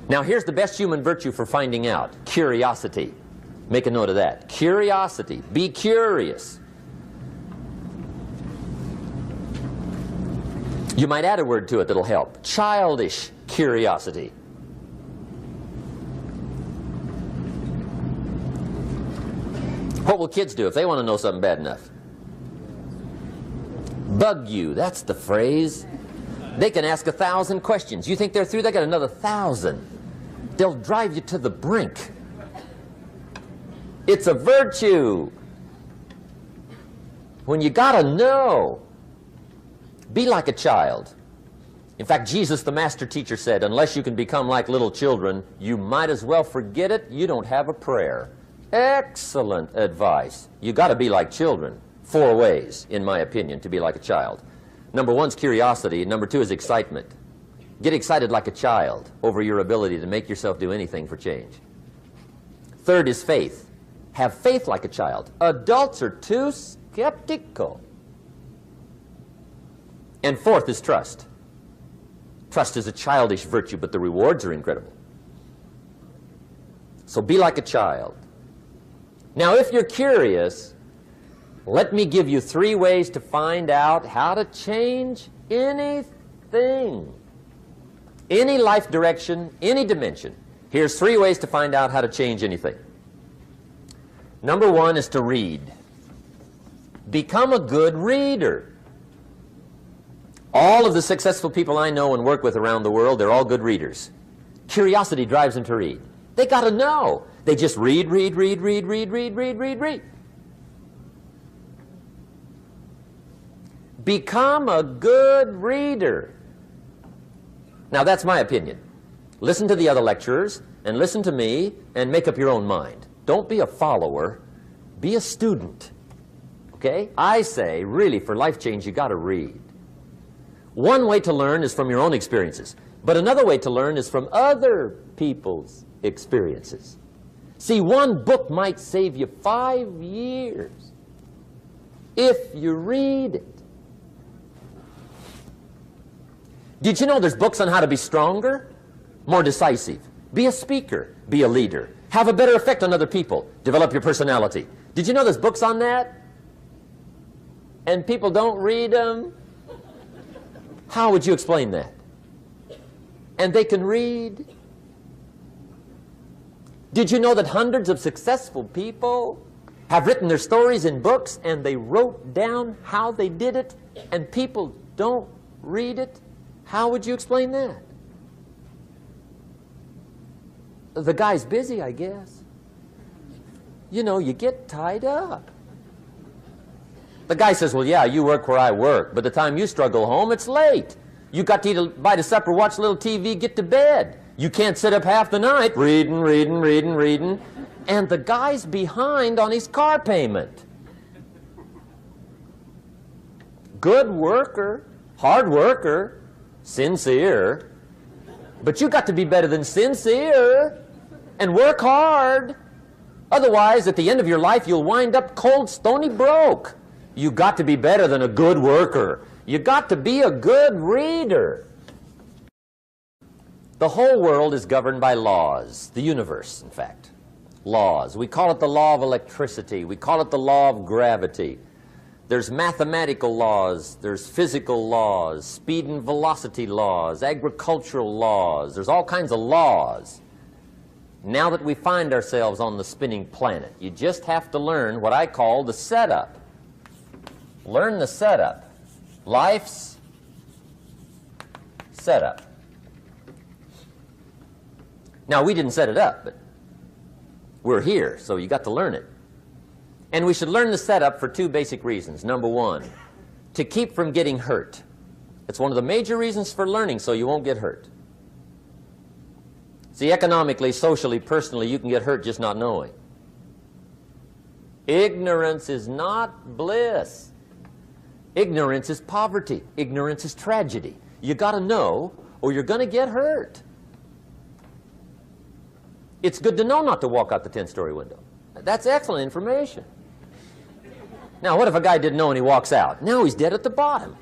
Now here's the best human virtue for finding out. Curiosity. Make a note of that. Curiosity. Be curious. You might add a word to it that'll help. Childish curiosity. What will kids do if they want to know something bad enough? Bug you. That's the phrase. They can ask 1,000 questions. You think they're through? They got another 1,000. They'll drive you to the brink. It's a virtue. when you gotta know. Be like a child. In fact, Jesus, the master teacher, said, unless you can become like little children, you might as well forget it. You don't have a prayer. Excellent advice. You got to be like children. 4 ways, in my opinion, to be like a child. Number 1 is curiosity. Number 2 is excitement. Get excited like a child over your ability to make yourself do anything for change. 3rd is faith. Have faith like a child. Adults are too skeptical. And 4th is trust. Trust is a childish virtue, but the rewards are incredible. So be like a child. Now, if you're curious, let me give you 3 ways to find out how to change anything. Any life direction, any dimension. Here's 3 ways to find out how to change anything. Number 1 is to read. Become a good reader. All of the successful people I know and work with around the world, they're all good readers. Curiosity drives them to read. They got to know. They just read. Become a good reader. Now, that's my opinion. Listen to the other lecturers, and listen to me, and make up your own mind. Don't be a follower. Be a student. Okay? I say, really, for life change, you got to read. One way to learn is from your own experiences, but another way to learn is from other people's experiences. See, one book might save you 5 years if you read it. Did you know there's books on how to be stronger, more decisive, be a speaker, be a leader, have a better effect on other people, develop your personality? Did you know there's books on that? And people don't read them? How would you explain that? And they can read. Did you know that hundreds of successful people have written their stories in books and they wrote down how they did it and people don't read it? How would you explain that? The guy's busy, I guess. You know, you get tied up. The guy says, well, yeah, you work where I work. By the time you struggle home, it's late. You got to eat a bite of supper, watch a little TV, get to bed. You can't sit up half the night reading. And the guy's behind on his car payment. Good worker, hard worker, sincere. But you got to be better than sincere and work hard. Otherwise, at the end of your life, you'll wind up cold, stony broke. You got to be better than a good worker. You got to be a good reader. The whole world is governed by laws. The universe, in fact. Laws. We call it the law of electricity. We call it the law of gravity. There's mathematical laws. There's physical laws. Speed and velocity laws. Agricultural laws. There's all kinds of laws. Now that we find ourselves on the spinning planet, you just have to learn what I call the setup. Learn the setup. Life's setup. Now, we didn't set it up, but we're here, so you got to learn it. And we should learn the setup for 2 basic reasons. Number 1, to keep from getting hurt. It's one of the major reasons for learning, so you won't get hurt. See, economically, socially, personally, you can get hurt just not knowing. Ignorance is not bliss. Ignorance is poverty. Ignorance is tragedy. You got to know, or you're going to get hurt. It's good to know not to walk out the 10-story window. That's excellent information. Now, what if a guy didn't know and he walks out? Now he's dead at the bottom.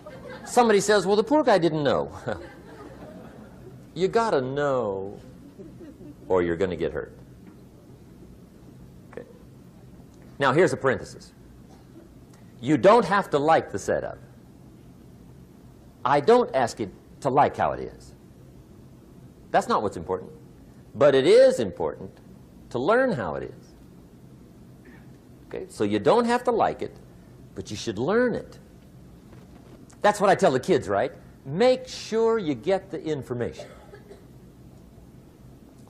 Somebody says, well, the poor guy didn't know. You got to know, or you're going to get hurt. Okay. Now, here's a parenthesis. You don't have to like the setup. I don't ask you to like how it is. That's not what's important. But it is important to learn how it is. Okay? So you don't have to like it, but you should learn it. That's what I tell the kids, right? Make sure you get the information.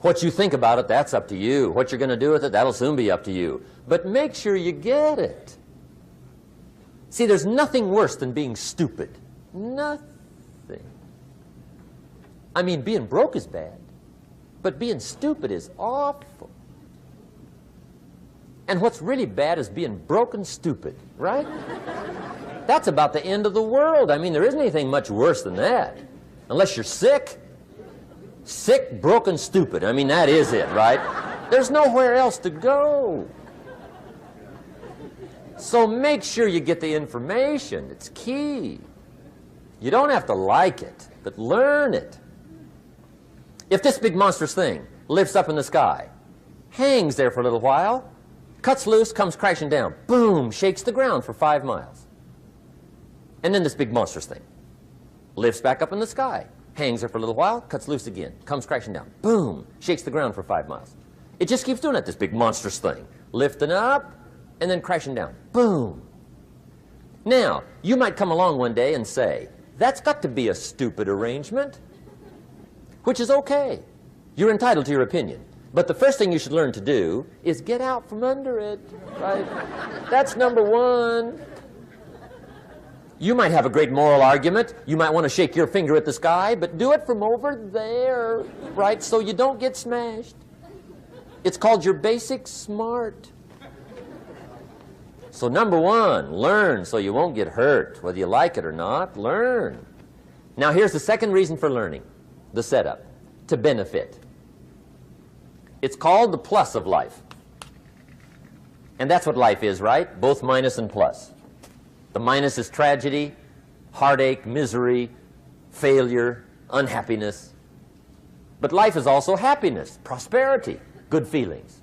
What you think about it, that's up to you. What you're going to do with it, that'll soon be up to you. But make sure you get it. See, there's nothing worse than being stupid. Nothing. I mean, being broke is bad, but being stupid is awful. And what's really bad is being broke and stupid, right? That's about the end of the world. I mean, there isn't anything much worse than that. Unless you're sick. Sick, broken, stupid. I mean, that is it, right? There's nowhere else to go. So make sure you get the information. It's key. You don't have to like it, but learn it. If this big monstrous thing lifts up in the sky, hangs there for a little while, cuts loose, comes crashing down, boom, shakes the ground for 5 miles. And then this big monstrous thing lifts back up in the sky, hangs there for a little while, cuts loose again, comes crashing down, boom, shakes the ground for 5 miles. It just keeps doing it, this big monstrous thing, lifting up and then crashing down, boom. Now, you might come along one day and say, that's got to be a stupid arrangement, which is okay. You're entitled to your opinion. But the first thing you should learn to do is get out from under it, right? That's number one. You might have a great moral argument. You might want to shake your finger at the sky, but do it from over there, right, so you don't get smashed. It's called your basic smart. So number one, learn so you won't get hurt. Whether you like it or not, learn. Now here's the second reason for learning, the setup, to benefit. It's called the plus of life. And that's what life is, right? Both minus and plus. The minus is tragedy, heartache, misery, failure, unhappiness. But life is also happiness, prosperity, good feelings.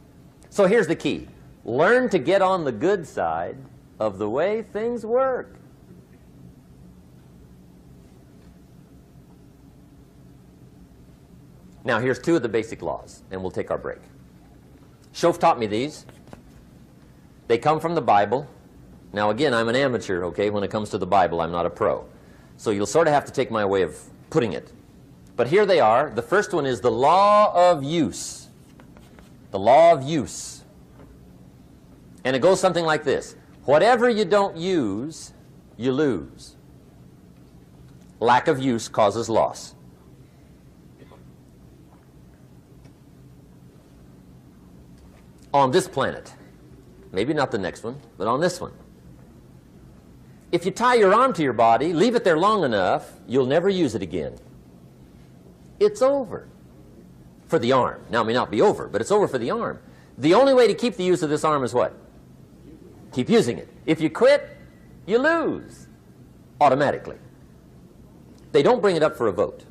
So here's the key. Learn to get on the good side of the way things work. Now here's 2 of the basic laws, and we'll take our break. Shof taught me these. They come from the Bible. Now again, I'm an amateur, okay? When it comes to the Bible, I'm not a pro. So you'll sort of have to take my way of putting it. But here they are. The first one is the law of use. The law of use. And it goes something like this. Whatever you don't use, you lose. Lack of use causes loss. On this planet, maybe not the next one, but on this one, if you tie your arm to your body, leave it there long enough, you'll never use it again. It's over for the arm. Now, it may not be over, but it's over for the arm. The only way to keep the use of this arm is what? Keep using it. If you quit, you lose automatically. They don't bring it up for a vote.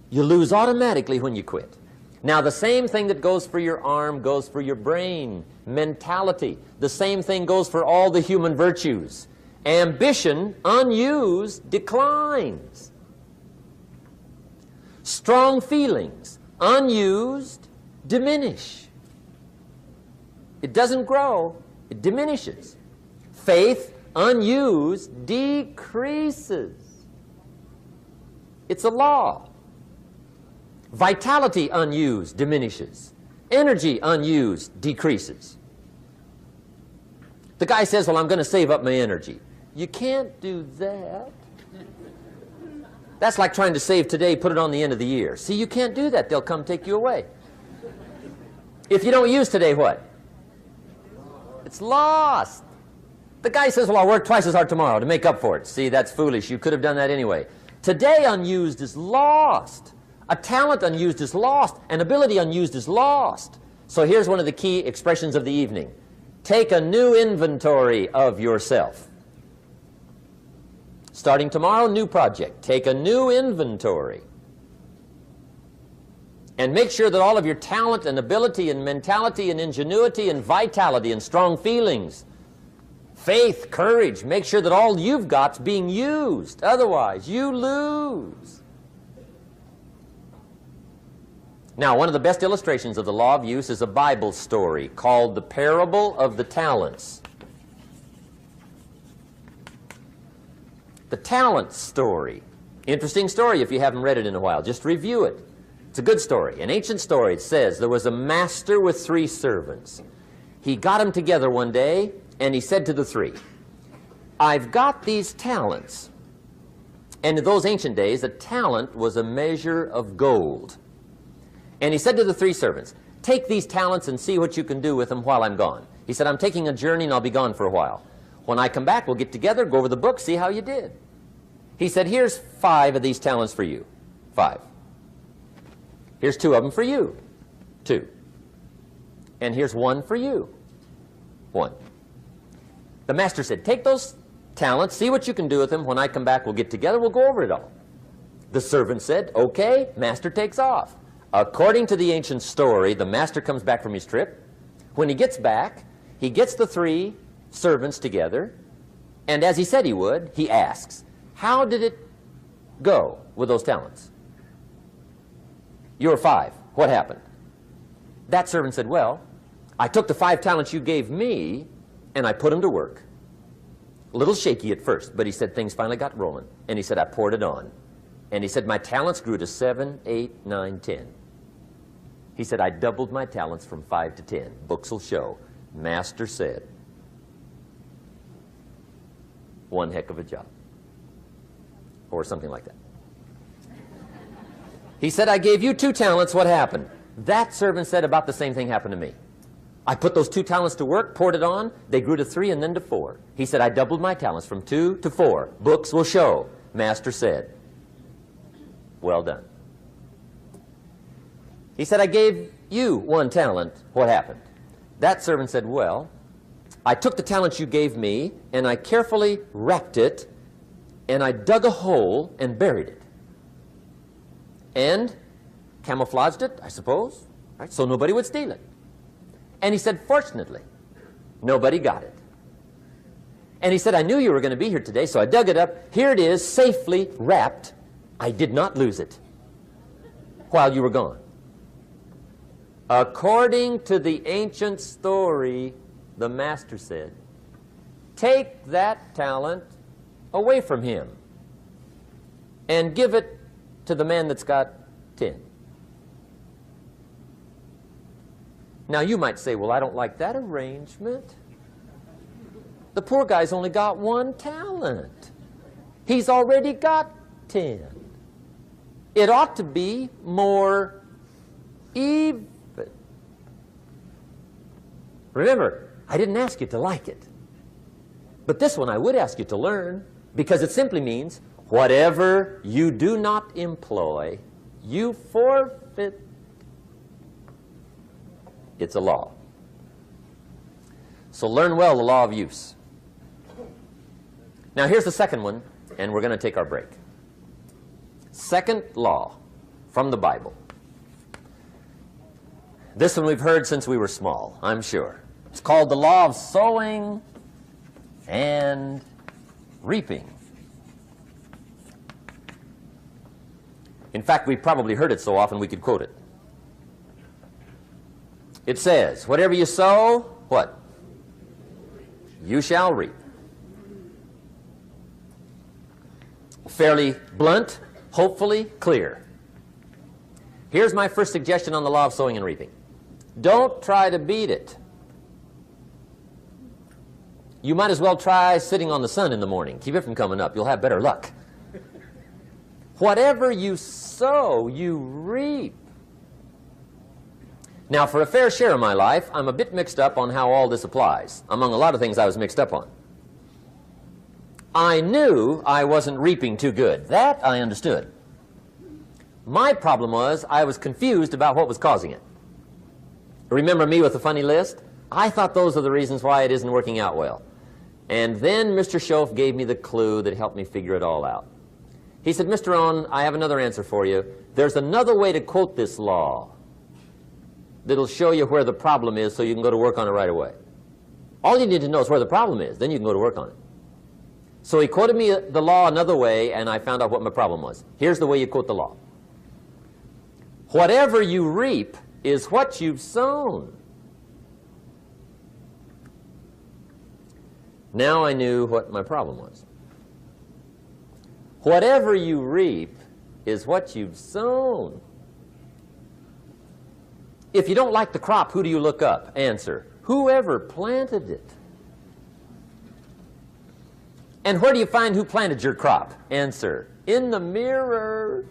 You lose automatically when you quit. Now, the same thing that goes for your arm goes for your brain, mentality. The same thing goes for all the human virtues. Ambition, unused, declines. Strong feelings, unused, diminish. It doesn't grow, it diminishes. Faith, unused, decreases. It's a law. Vitality, unused, diminishes. Energy, unused, decreases. The guy says, well, I'm going to save up my energy. You can't do that. That's like trying to save today, put it on the end of the year. See, you can't do that. They'll come take you away. If you don't use today, what? It's lost. The guy says, well, I'll work twice as hard tomorrow to make up for it. See, that's foolish. You could have done that anyway. Today, unused is lost. A talent unused is lost. An ability unused is lost. So here's one of the key expressions of the evening. Take a new inventory of yourself. Starting tomorrow, new project. Take a new inventory. And make sure that all of your talent and ability and mentality and ingenuity and vitality and strong feelings, faith, courage, make sure that all you've got's being used. Otherwise, you lose. Now, one of the best illustrations of the law of use is a Bible story called the Parable of the Talents. The talent story. Interesting story if you haven't read it in a while. Just review it. It's a good story. An ancient story. It says there was a master with 3 servants. He got them together one day and he said to the 3, I've got these talents. And in those ancient days, a talent was a measure of gold. And he said to the 3 servants, take these talents and see what you can do with them while I'm gone. He said, I'm taking a journey and I'll be gone for a while. When I come back, we'll get together, go over the book, see how you did. He said, here's 5 of these talents for you. 5. Here's 2 of them for you. 2. And here's 1 for you. 1. The master said, take those talents, see what you can do with them. When I come back, we'll get together, we'll go over it all. The servant said, okay, master takes off. According to the ancient story, the master comes back from his trip. When he gets back, he gets the 3 servants together, and as he said he would, he asks, how did it go with those talents? You were 5. What happened? That servant said, well, I took the 5 talents you gave me, and I put them to work. A little shaky at first, but he said things finally got rolling. And he said, I poured it on. And he said, my talents grew to 7, 8, 9, 10. He said, I doubled my talents from 5 to 10. Books will show. Master said, one heck of a job. Or something like that. He said, I gave you 2 talents. What happened? That servant said about the same thing happened to me. I put those 2 talents to work, poured it on. They grew to 3 and then to 4. He said, I doubled my talents from 2 to 4. Books will show. Master said, well done. He said, I gave you 1 talent. What happened? That servant said, well, I took the talent you gave me, and I carefully wrapped it, and I dug a hole and buried it. And camouflaged it, I suppose, right? So nobody would steal it. And he said, fortunately, nobody got it. And he said, I knew you were going to be here today, so I dug it up. Here it is, safely wrapped. I did not lose it while you were gone. According to the ancient story, the master said, take that talent away from him and give it to the man that's got 10. Now you might say, well, I don't like that arrangement. The poor guy's only got 1 talent. He's already got 10. It ought to be more even. Remember, I didn't ask you to like it. But this one I would ask you to learn, because it simply means whatever you do not employ, you forfeit. It's a law. So learn well the law of use. Now here's the second one, and we're going to take our break. Second law from the Bible. This one we've heard since we were small, I'm sure. It's called the law of sowing and reaping. In fact, we've probably heard it so often we could quote it. It says, whatever you sow, what? You shall reap. Fairly blunt, hopefully clear. Here's my first suggestion on the law of sowing and reaping. Don't try to beat it. You might as well try sitting on the sun in the morning. Keep it from coming up. You'll have better luck. Whatever you sow, you reap. Now, for a fair share of my life, I'm a bit mixed up on how all this applies. Among a lot of things I was mixed up on. I knew I wasn't reaping too good. That I understood. My problem was I was confused about what was causing it. Remember me with the funny list? I thought those are the reasons why it isn't working out well. And then Mr. Schoaf gave me the clue that helped me figure it all out. He said, Mr. Rohn, I have another answer for you. There's another way to quote this law that'll show you where the problem is so you can go to work on it right away. All you need to know is where the problem is. Then you can go to work on it. So he quoted me the law another way, and I found out what my problem was. Here's the way you quote the law. Whatever you reap is what you've sown. Now I knew what my problem was. Whatever you reap is what you've sown. If you don't like the crop, who do you look up? Answer, whoever planted it. And where do you find who planted your crop? Answer, in the mirror.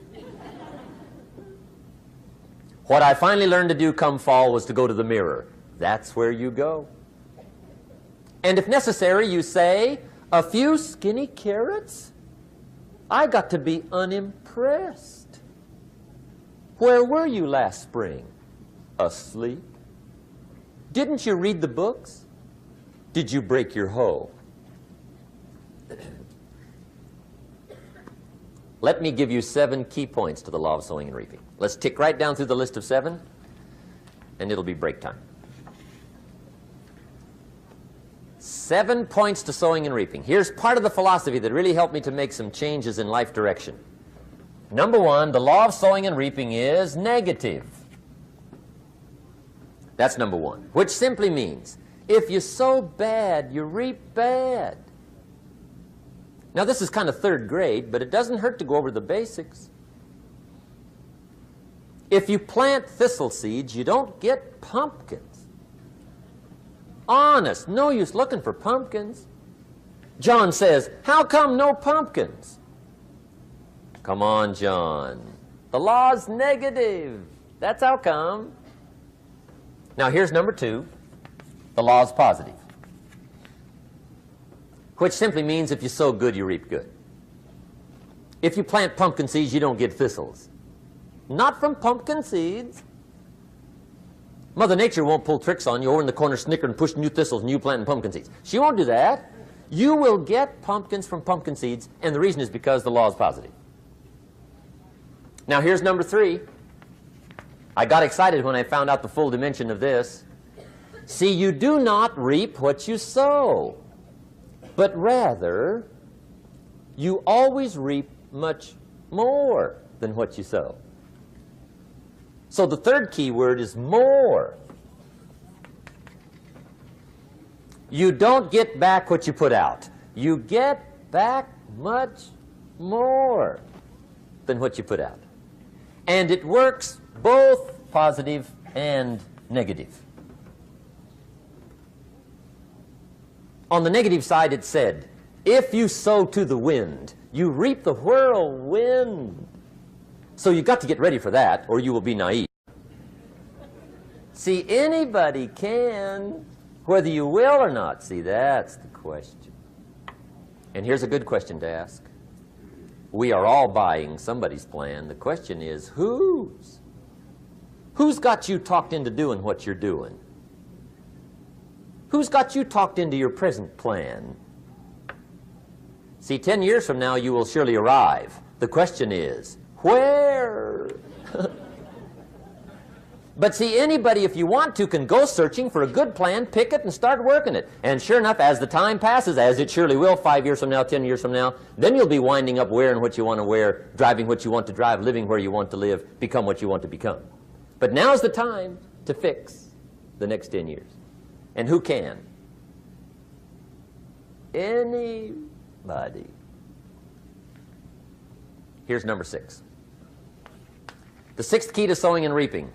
What I finally learned to do come fall was to go to the mirror. That's where you go. And if necessary, you say, a few skinny carrots? I got to be unimpressed. Where were you last spring? Asleep. Didn't you read the books? Did you break your hoe? Let me give you 7 key points to the law of sowing and reaping. Let's tick right down through the list of 7, and it'll be break time. 7 points to sowing and reaping. Here's part of the philosophy that really helped me to make some changes in life direction. Number 1, the law of sowing and reaping is negative. That's number 1, which simply means if you sow bad, you reap bad. Now, this is kind of 3rd grade, but it doesn't hurt to go over the basics. If you plant thistle seeds, you don't get pumpkins. Honest, no use looking for pumpkins. John says, how come no pumpkins? Come on, John. The law's negative. That's how come. Now, here's number 2. The law's positive, which simply means if you sow good, you reap good. If you plant pumpkin seeds, you don't get thistles. Not from pumpkin seeds. Mother Nature won't pull tricks on you over in the corner snickering, pushing you thistles, and you planting pumpkin seeds. She won't do that. You will get pumpkins from pumpkin seeds, and the reason is because the law is positive. Now, here's number 3. I got excited when I found out the full dimension of this. See, you do not reap what you sow, but rather, you always reap much more than what you sow. So the 3rd key word is more. You don't get back what you put out. You get back much more than what you put out. And it works both positive and negative. On the negative side, it said, if you sow to the wind, you reap the whirlwind. So you've got to get ready for that, or you will be naive. See, anybody can, whether you will or not. See, that's the question. And here's a good question to ask. We are all buying somebody's plan. The question is, whose? Who's got you talked into doing what you're doing? Who's got you talked into your present plan? See, 10 years from now, you will surely arrive. The question is, where? But see, anybody, if you want to, can go searching for a good plan, pick it, and start working it. And sure enough, as the time passes, as it surely will 5 years from now, 10 years from now, then you'll be winding up wearing what you want to wear, driving what you want to drive, living where you want to live, become what you want to become. But now's the time to fix the next 10 years. And who can? Anybody. Here's number 6. The 6th key to sowing and reaping.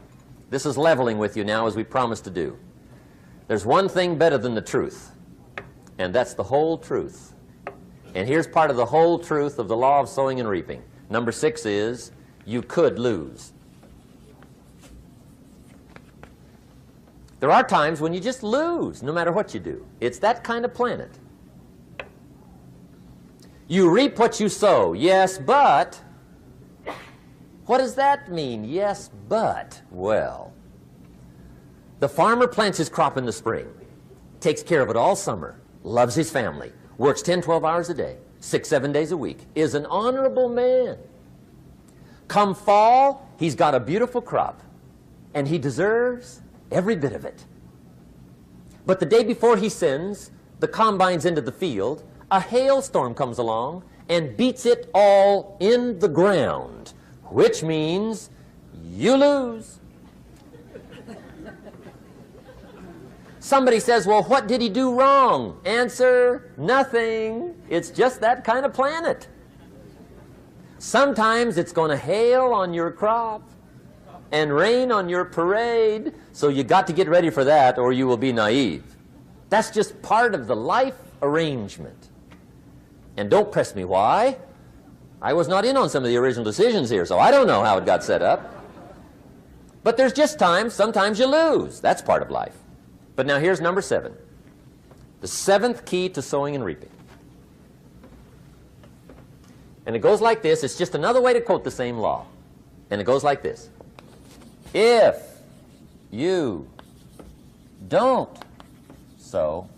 This is leveling with you now, as we promised to do. There's one thing better than the truth, and that's the whole truth. And here's part of the whole truth of the law of sowing and reaping. Number 6 is, you could lose. There are times when you just lose, no matter what you do. It's that kind of planet. You reap what you sow. Yes, but... what does that mean? Yes, but... well, the farmer plants his crop in the spring, takes care of it all summer, loves his family, works 10, 12 hours a day, 6, 7 days a week, is an honorable man. Come fall, he's got a beautiful crop, and he deserves every bit of it. But the day before he sends the combines into the field, a hailstorm comes along and beats it all in the ground, which means you lose. Somebody says, well, what did he do wrong? Answer, nothing. It's just that kind of planet. Sometimes it's going to hail on your crop and rain on your parade, so you got to get ready for that or you will be naive. That's just part of the life arrangement. And don't press me why. I was not in on some of the original decisions here, so I don't know how it got set up. But there's just times, sometimes you lose. That's part of life. But now here's number 7. The 7th key to sowing and reaping. And it goes like this. It's just another way to quote the same law. And it goes like this. If you don't sow,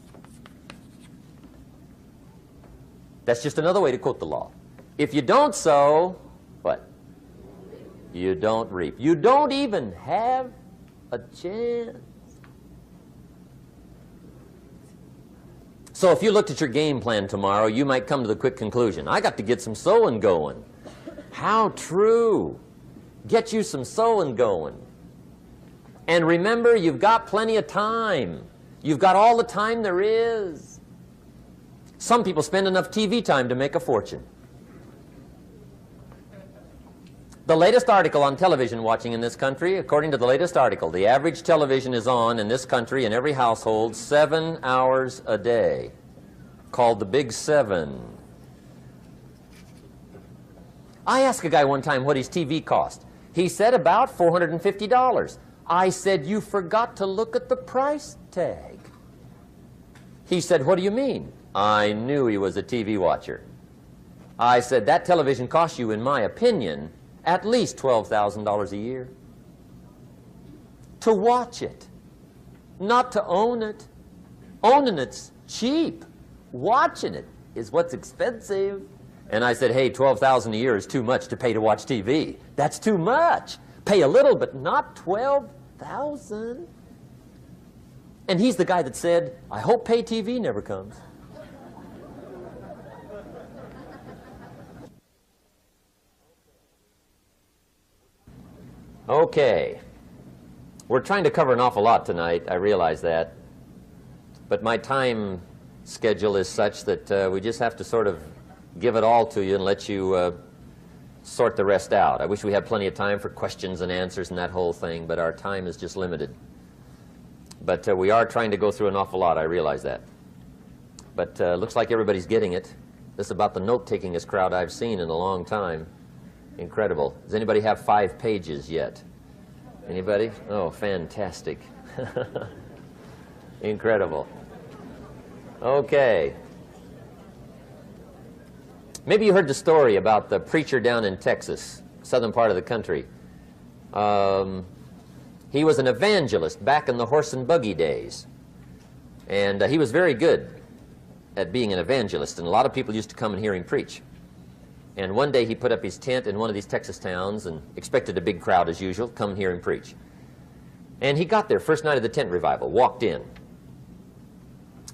that's just another way to quote the law. If you don't sow, what? You don't reap. You don't even have a chance. So if you looked at your game plan tomorrow, you might come to the quick conclusion, I got to get some sowing going. How true. Get you some sowing going. And remember, you've got plenty of time. You've got all the time there is. Some people spend enough TV time to make a fortune. The latest article on television watching in this country, according to the latest article, the average television is on in this country in every household 7 hours a day, called the Big 7. I asked a guy one time what his TV cost. He said about $450. I said, you forgot to look at the price tag. He said, what do you mean? I knew he was a TV watcher. I said, that television costs you, in my opinion, at least $12,000 a year. To watch it, not to own it. Owning it's cheap. Watching it is what's expensive. And I said, hey, $12,000 a year is too much to pay to watch TV. That's too much. Pay a little, but not $12,000. And he's the guy that said, I hope pay TV never comes. Okay. We're trying to cover an awful lot tonight, I realize that. But my time schedule is such that we just have to sort of give it all to you and let you sort the rest out. I wish we had plenty of time for questions and answers and that whole thing, but our time is just limited. But we are trying to go through an awful lot, I realize that. But looks like everybody's getting it. This is about the note-takingest crowd I've seen in a long time. Incredible. Does anybody have 5 pages yet? Anybody? Oh, fantastic. Incredible. Okay. Maybe you heard the story about the preacher down in Texas, southern part of the country. He was an evangelist back in the horse and buggy days. And he was very good at being an evangelist, and a lot of people used to come and hear him preach. And one day he put up his tent in one of these Texas towns and expected a big crowd as usual, come and hear him preach. And he got there, first night of the tent revival, walked in.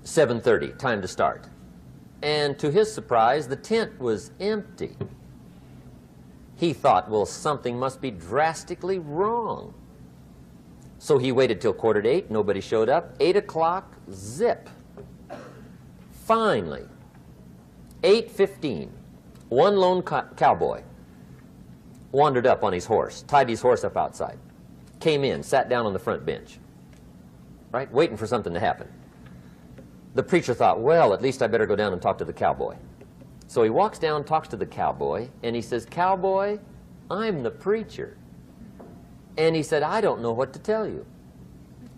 7:30, time to start. And to his surprise, the tent was empty. He thought, well, something must be drastically wrong. So he waited till 7:45, nobody showed up. 8 o'clock, zip. Finally, 8:15. One lone cowboy wandered up on his horse, tied his horse up outside, came in, sat down on the front bench, right, waiting for something to happen. The preacher thought, well, at least I better go down and talk to the cowboy. So he walks down, talks to the cowboy, and he says, cowboy, I'm the preacher. And he said, I don't know what to tell you.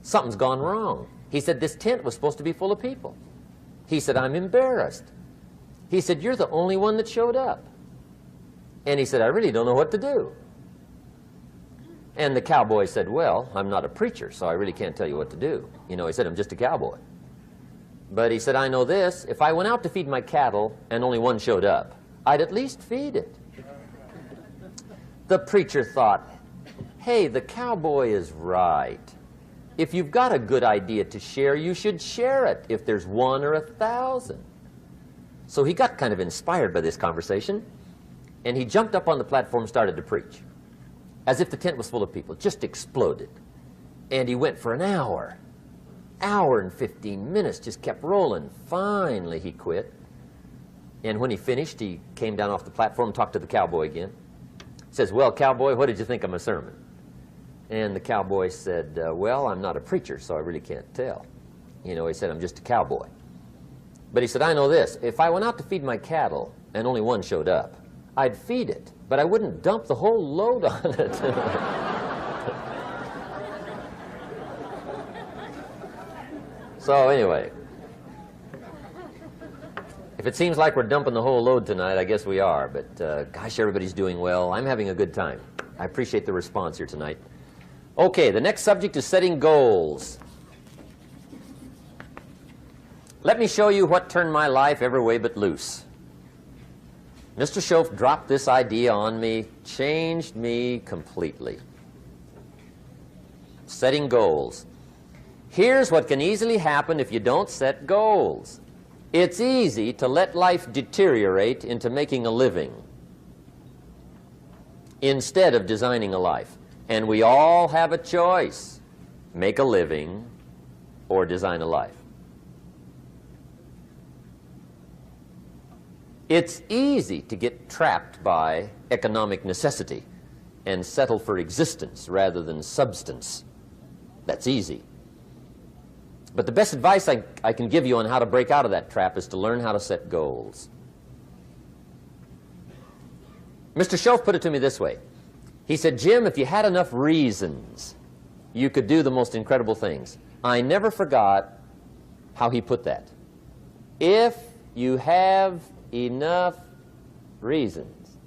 Something's gone wrong. He said, this tent was supposed to be full of people. He said, I'm embarrassed. He said, you're the only one that showed up. And he said, I really don't know what to do. And the cowboy said, well, I'm not a preacher, so I really can't tell you what to do. You know, he said, I'm just a cowboy. But he said, I know this, if I went out to feed my cattle and only one showed up, I'd at least feed it. The preacher thought, hey, the cowboy is right. If you've got a good idea to share, you should share it, if there's 1 or 1,000. So he got kind of inspired by this conversation, and he jumped up on the platform and started to preach, as if the tent was full of people. It just exploded. And he went for an hour and 15 minutes, just kept rolling. Finally, he quit. And when he finished, he came down off the platform and talked to the cowboy again. He says, well, cowboy, what did you think of my sermon? And the cowboy said, well, I'm not a preacher, so I really can't tell. You know, he said, I'm just a cowboy. But he said, I know this. If I went out to feed my cattle and only one showed up, I'd feed it, but I wouldn't dump the whole load on it. So anyway, if it seems like we're dumping the whole load tonight, I guess we are. But gosh, everybody's doing well. I'm having a good time. I appreciate the response here tonight. Okay, the next subject is setting goals. Let me show you what turned my life every way but loose. Mr. Schoaf dropped this idea on me, changed me completely. Setting goals. Here's what can easily happen if you don't set goals. It's easy to let life deteriorate into making a living instead of designing a life. And we all have a choice. Make a living or design a life. It's easy to get trapped by economic necessity and settle for existence rather than substance. That's easy. But the best advice I can give you on how to break out of that trap is to learn how to set goals. Mr. Schoaf put it to me this way. He said, Jim, if you had enough reasons, you could do the most incredible things. I never forgot how he put that. If you have enough reasons.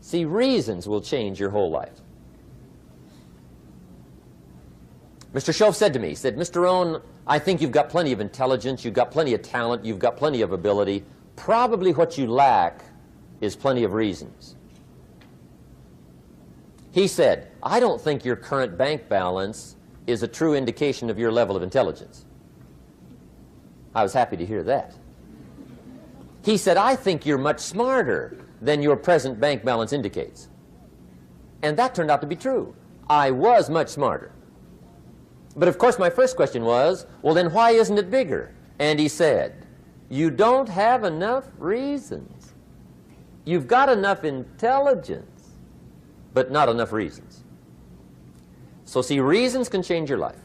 See, reasons will change your whole life. Mr. Schoaf said to me, he said, Mr. Rohn, I think you've got plenty of intelligence, you've got plenty of talent, you've got plenty of ability. Probably what you lack is plenty of reasons. He said, I don't think your current bank balance is a true indication of your level of intelligence. I was happy to hear that. He said, I think you're much smarter than your present bank balance indicates. And that turned out to be true. I was much smarter. But of course my first question was, well then why isn't it bigger? And he said, you don't have enough reasons. You've got enough intelligence, but not enough reasons. So see, reasons can change your life.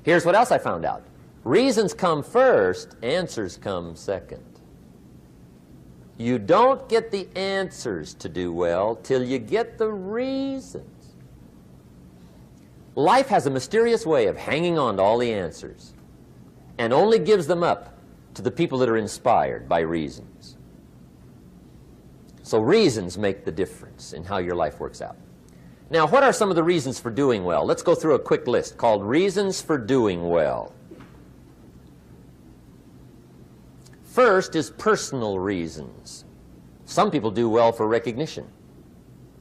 Here's what else I found out. Reasons come first, answers come second. You don't get the answers to do well till you get the reasons. Life has a mysterious way of hanging on to all the answers and only gives them up to the people that are inspired by reasons. So reasons make the difference in how your life works out. Now, what are some of the reasons for doing well? Let's go through a quick list called Reasons for Doing Well. First is personal reasons. Some people do well for recognition.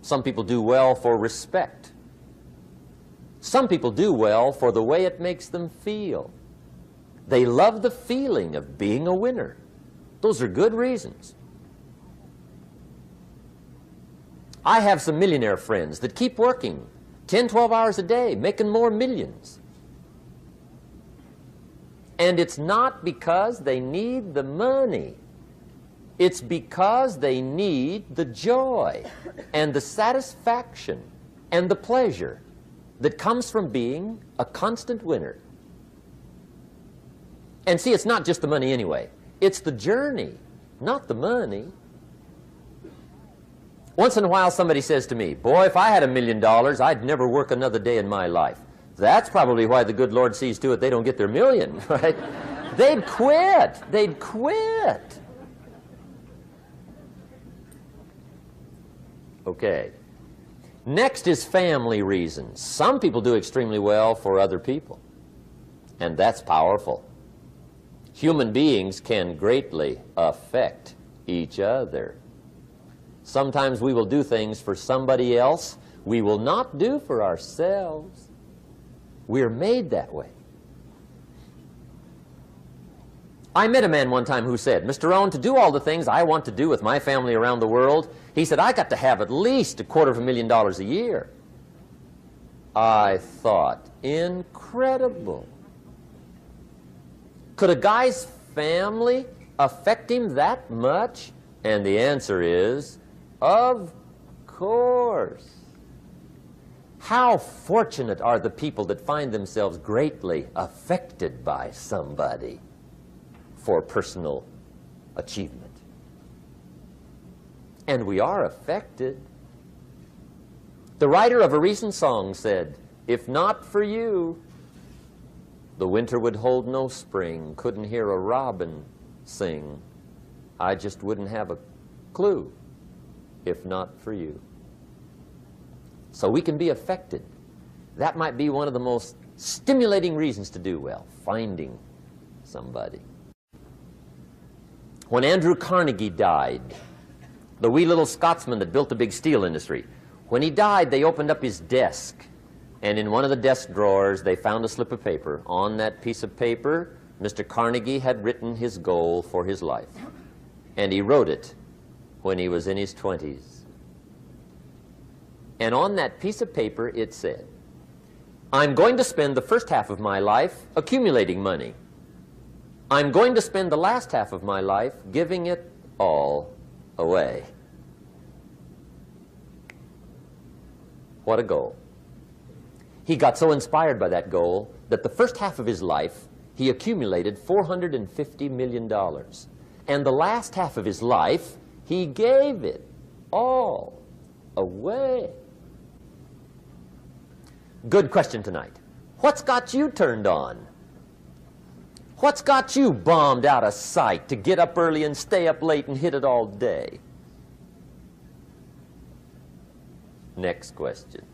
Some people do well for respect. Some people do well for the way it makes them feel. They love the feeling of being a winner. Those are good reasons. I have some millionaire friends that keep working 10, 12 hours a day, making more millions. And it's not because they need the money. It's because they need the joy and the satisfaction and the pleasure that comes from being a constant winner. And see, it's not just the money anyway. It's the journey, not the money. Once in a while somebody says to me, boy, if I had $1 million, I'd never work another day in my life. That's probably why the good Lord sees to it they don't get their million, right? They'd quit. They'd quit. Okay. Next is family reasons. Some people do extremely well for other people, and that's powerful. Human beings can greatly affect each other. Sometimes we will do things for somebody else we will not do for ourselves. We're made that way. I met a man one time who said, Mr. Rohn, to do all the things I want to do with my family around the world, he said, I got to have at least $250,000 a year. I thought, incredible. Could a guy's family affect him that much? And the answer is, of course. How fortunate are the people that find themselves greatly affected by somebody for personal achievement. And we are affected. The writer of a recent song said, "If not for you, the winter would hold no spring, couldn't hear a robin sing. I just wouldn't have a clue if not for you." So we can be affected. That might be one of the most stimulating reasons to do well, finding somebody. When Andrew Carnegie died, the wee little Scotsman that built the big steel industry, when he died, they opened up his desk, and in one of the desk drawers, they found a slip of paper. On that piece of paper, Mr. Carnegie had written his goal for his life, and he wrote it when he was in his 20s. And on that piece of paper, it said, "I'm going to spend the first half of my life accumulating money. I'm going to spend the last half of my life giving it all away." What a goal. He got so inspired by that goal that the first half of his life, he accumulated $450 million. And the last half of his life, he gave it all away. Good question tonight. What's got you turned on? What's got you bombed out of sight to get up early and stay up late and hit it all day? Next question.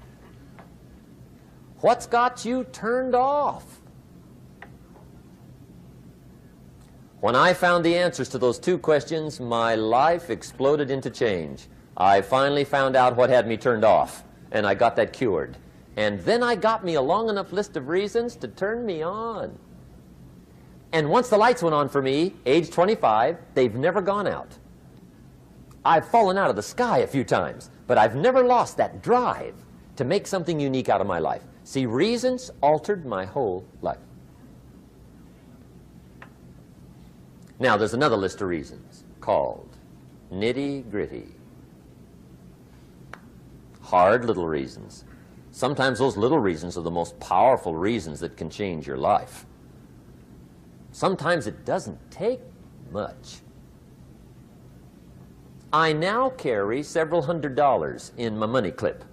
What's got you turned off? When I found the answers to those two questions, my life exploded into change. I finally found out what had me turned off, and I got that cured. And then I got me a long enough list of reasons to turn me on. And once the lights went on for me, age 25, they've never gone out. I've fallen out of the sky a few times, but I've never lost that drive to make something unique out of my life. See, reasons altered my whole life. Now, there's another list of reasons called nitty-gritty. Hard little reasons. Sometimes those little reasons are the most powerful reasons that can change your life. Sometimes it doesn't take much. I now carry several $100s in my money clip.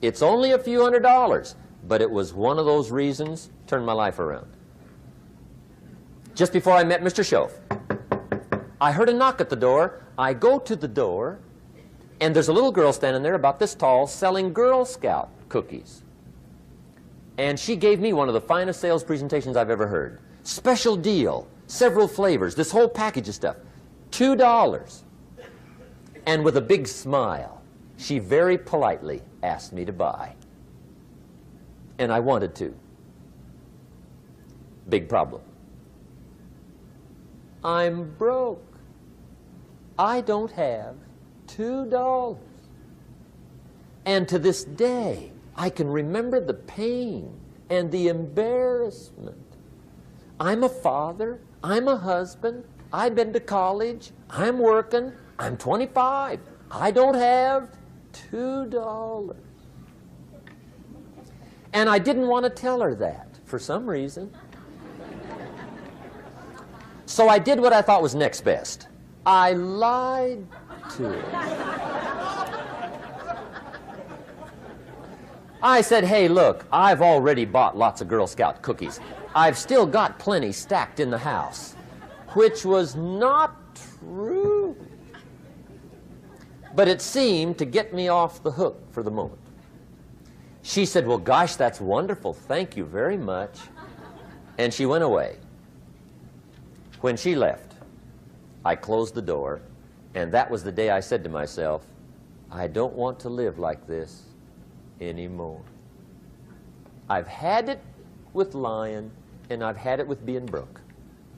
It's only a few $100s, but it was one of those reasons turned my life around. Just before I met Mr. Schoaf, I heard a knock at the door. I go to the door, and there's a little girl standing there about this tall selling Girl Scout cookies. And she gave me one of the finest sales presentations I've ever heard. Special deal, several flavors, this whole package of stuff, $2. And with a big smile, she very politely asked me to buy. And I wanted to. Big problem. I'm broke. I don't have $2. And to this day, I can remember the pain and the embarrassment. I'm a father. I'm a husband. I've been to college. I'm working. I'm 25. I don't have $2. And I didn't want to tell her that for some reason. So I did what I thought was next best. I lied to her. I said, "Hey, look, I've already bought lots of Girl Scout cookies. I've still got plenty stacked in the house," which was not true. But it seemed to get me off the hook for the moment. She said, "Well, gosh, that's wonderful. Thank you very much." And she went away. When she left, I closed the door, and that was the day I said to myself, I don't want to live like this anymore. I've had it with lying, and I've had it with being broke.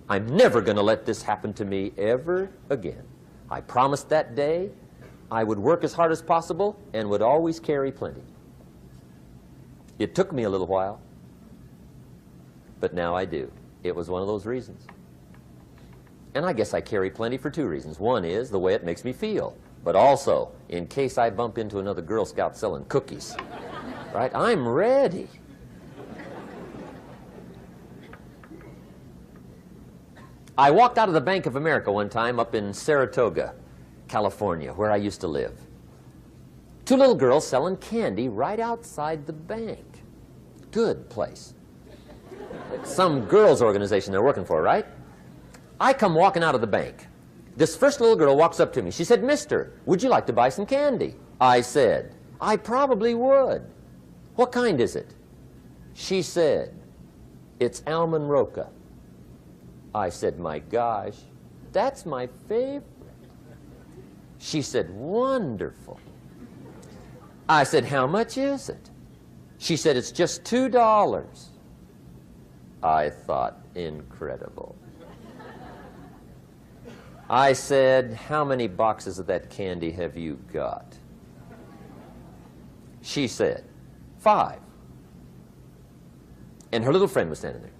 I'm never going to let this happen to me ever again. I promised that day I would work as hard as possible and would always carry plenty. It took me a little while, but now I do. It was one of those reasons. And I guess I carry plenty for two reasons. One is the way it makes me feel, but also in case I bump into another Girl Scout selling cookies. right? I'm ready. I walked out of the Bank of America one time up in Saratoga, California, where I used to live. Two little girls selling candy right outside the bank. Good place. Some girls' organization they're working for, right? I come walking out of the bank. This first little girl walks up to me. She said, "Mister, would you like to buy some candy?" I said, "I probably would." "What kind is it?" She said, "It's almond roca." I said, "My gosh, that's my favorite." She said, "Wonderful." I said, "How much is it?" She said, "It's just $2. I thought, incredible. I said, "How many boxes of that candy have you got?" She said, 5. And her little friend was standing there.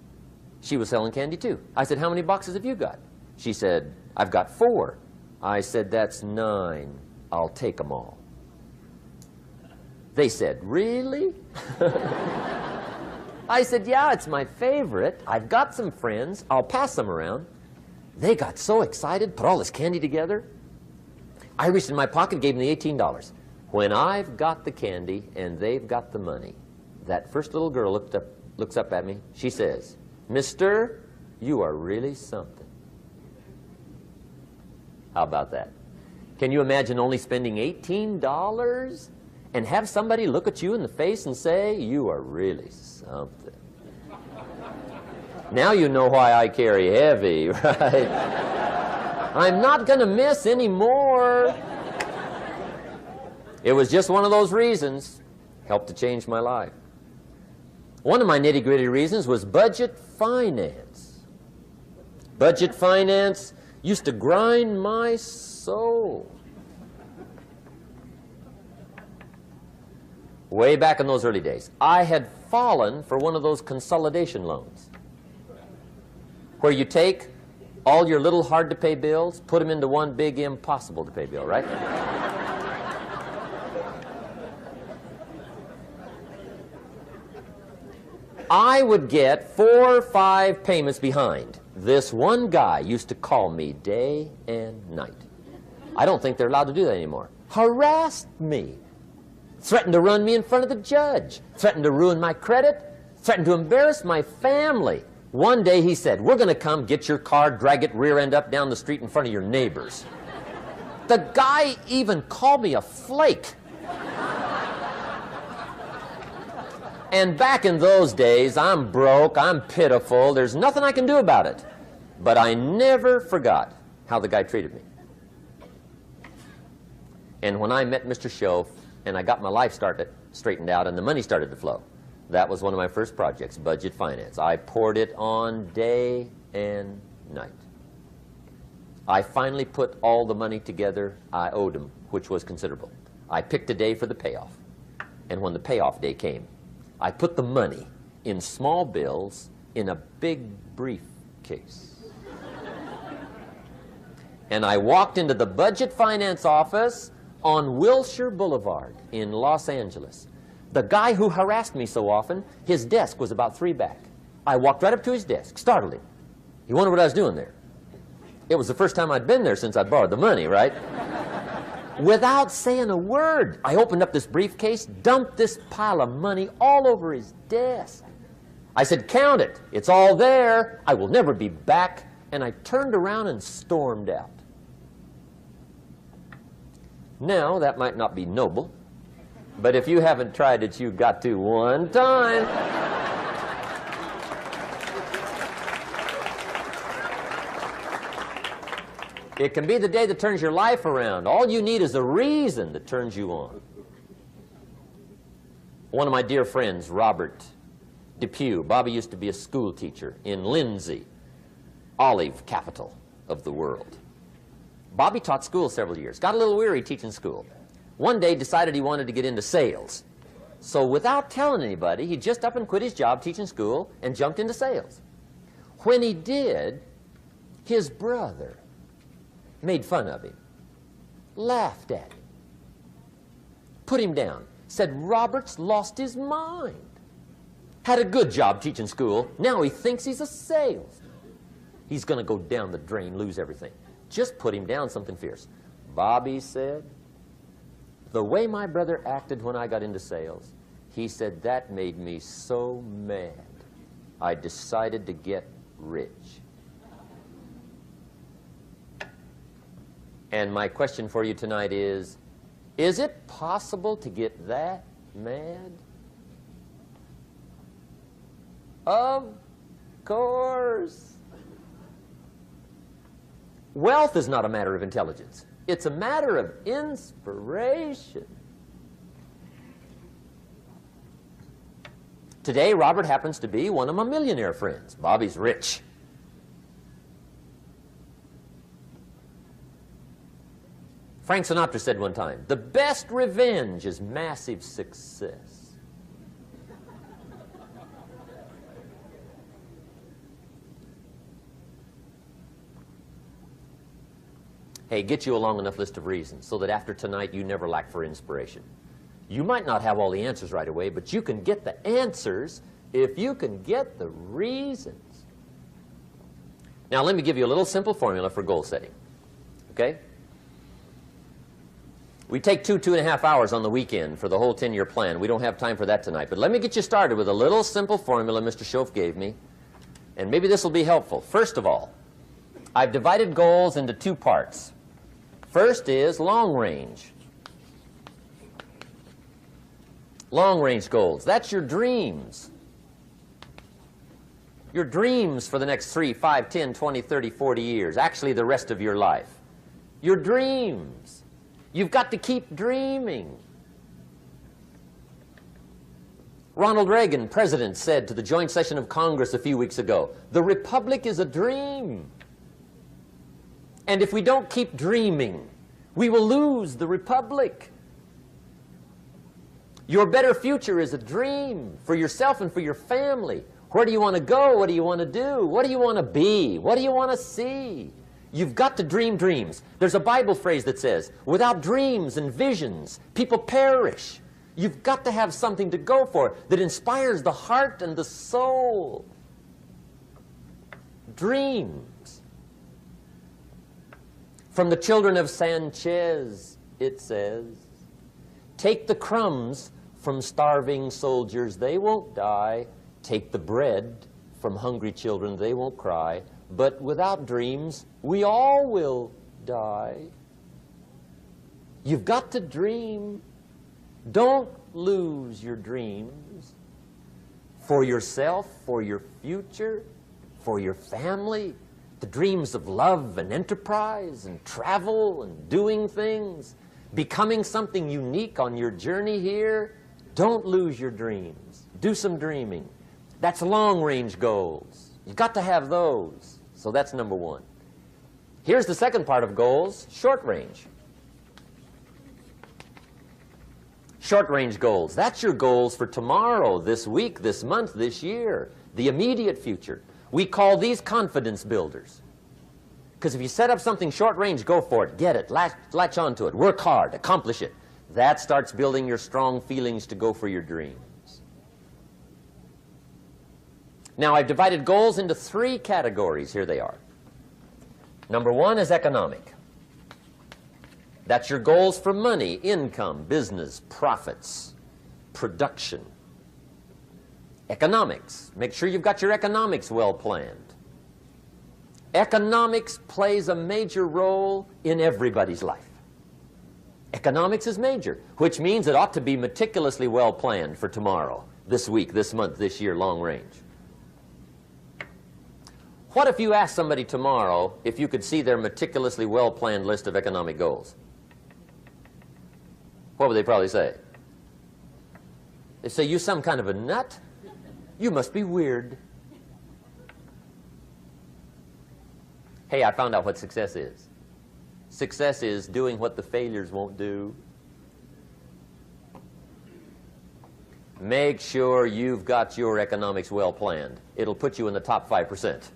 She was selling candy too. I said, "How many boxes have you got?" She said, "I've got 4. I said, "That's 9. I'll take them all." They said, "Really?" I said, "Yeah, it's my favorite. I've got some friends. I'll pass them around." They got so excited, put all this candy together. I reached in my pocket, gave them the $18. When I've got the candy and they've got the money, that first little girl looks up at me. She says, "Mister, you are really something." How about that? Can you imagine only spending $18 and have somebody look at you in the face and say, "You are really something"? Now you know why I carry heavy, right? I'm not going to miss anymore. It was just one of those reasons. Helped to change my life. One of my nitty-gritty reasons was budget finance. Budget finance used to grind my soul. Way back in those early days, I had fallen for one of those consolidation loans, where you take all your little hard-to-pay bills, put them into one big impossible-to-pay bill, right? I would get 4 or 5 payments behind. This one guy used to call me day and night. I don't think they're allowed to do that anymore. Harassed me. Threatened to run me in front of the judge. Threatened to ruin my credit. Threatened to embarrass my family. One day he said, "We're going to come get your car, drag it rear end up down the street in front of your neighbors." The guy even called me a flake. And back in those days, I'm broke, I'm pitiful, there's nothing I can do about it. But I never forgot how the guy treated me. And when I met Mr. Schoaf and I got my life straightened out and the money started to flow, that was one of my first projects, budget finance. I poured it on day and night. I finally put all the money together I owed him, which was considerable. I picked a day for the payoff. And when the payoff day came, I put the money in small bills in a big briefcase. And I walked into the budget finance office on Wilshire Boulevard in Los Angeles. The guy who harassed me so often, his desk was about 3 back. I walked right up to his desk, startled him. He wondered what I was doing there. It was the first time I'd been there since I'd borrowed the money, right? Without saying a word, I opened up this briefcase, dumped this pile of money all over his desk. I said, "Count it. It's all there. I will never be back." And I turned around and stormed out. Now, that might not be noble, but if you haven't tried it, you've got to one time. It can be the day that turns your life around. All you need is a reason that turns you on. One of my dear friends, Robert Depew, Bobby used to be a school teacher in Lindsay, olive capital of the world. Bobby taught school several years, got a little weary teaching school. One day decided he wanted to get into sales. So without telling anybody, he just up and quit his job teaching school and jumped into sales. When he did, his brother made fun of him, laughed at him, put him down. said Robert's lost his mind. Had a good job teaching school. Now he thinks he's a salesman. He's going to go down the drain, lose everything. Just put him down something fierce. Bobby said, the way my brother acted when I got into sales, he said that made me so mad. I decided to get rich. And my question for you tonight is it possible to get that mad? Of course. Wealth is not a matter of intelligence. It's a matter of inspiration. Today, Robert happens to be one of my millionaire friends. Bobby's rich. Frank Sinatra said one time, the best revenge is massive success. Hey, get you a long enough list of reasons so that after tonight you never lack for inspiration. You might not have all the answers right away, but you can get the answers if you can get the reasons. Now, let me give you a little simple formula for goal setting. Okay? We take 2.5 hours on the weekend for the whole 10-year plan. We don't have time for that tonight. But let me get you started with a little simple formula Mr. Schoaf gave me. And maybe this will be helpful. First of all, I've divided goals into 2 parts. First is long range. Long range goals. That's your dreams. Your dreams for the next 3, 5, 10, 20, 30, 40 years. Actually, the rest of your life. Your dreams. You've got to keep dreaming. Ronald Reagan, president, said to the joint session of Congress a few weeks ago, the Republic is a dream. And if we don't keep dreaming, we will lose the Republic. Your better future is a dream for yourself and for your family. Where do you want to go? What do you want to do? What do you want to be? What do you want to see? You've got to dream dreams. There's a Bible phrase that says, without dreams and visions, people perish. You've got to have something to go for that inspires the heart and the soul. Dreams. From the children of Sanchez, it says, take the crumbs from starving soldiers, they won't die. Take the bread from hungry children, they won't cry. But without dreams, we all will die. You've got to dream. Don't lose your dreams for yourself, for your future, for your family. The dreams of love and enterprise and travel and doing things, becoming something unique on your journey here. Don't lose your dreams. Do some dreaming. That's long-range goals. You've got to have those. So that's number 1. Here's the second part of goals, short range. Short-range goals. That's your goals for tomorrow, this week, this month, this year, the immediate future. We call these confidence builders. Because if you set up something short-range, go for it, get it, latch onto it, work hard, accomplish it. That starts building your strong feelings to go for your dreams. Now, I've divided goals into 3 categories. Here they are. Number 1 is economic. That's your goals for money, income, business, profits, production. Economics. Make sure you've got your economics well planned. Economics plays a major role in everybody's life. Economics is major, which means it ought to be meticulously well planned for tomorrow, this week, this month, this year, long range. What if you asked somebody tomorrow if you could see their meticulously well-planned list of economic goals? What would they probably say? They'd say, you some kind of a nut? You must be weird. Hey, I found out what success is. Success is doing what the failures won't do. Make sure you've got your economics well planned. It'll put you in the top 5%.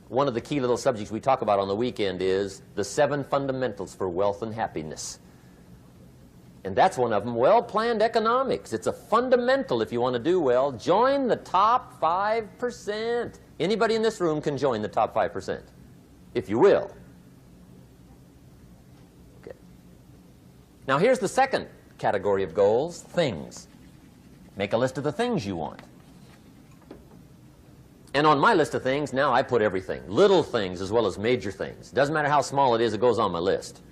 One of the key little subjects we talk about on the weekend is the 7 fundamentals for wealth and happiness. And that's one of them, well-planned economics. It's a fundamental if you want to do well. Join the top 5%. Anybody in this room can join the top 5%, if you will. Okay. Now here's the second category of goals, things. Make a list of the things you want. And on my list of things, now I put everything. Little things as well as major things. Doesn't matter how small it is, it goes on my list.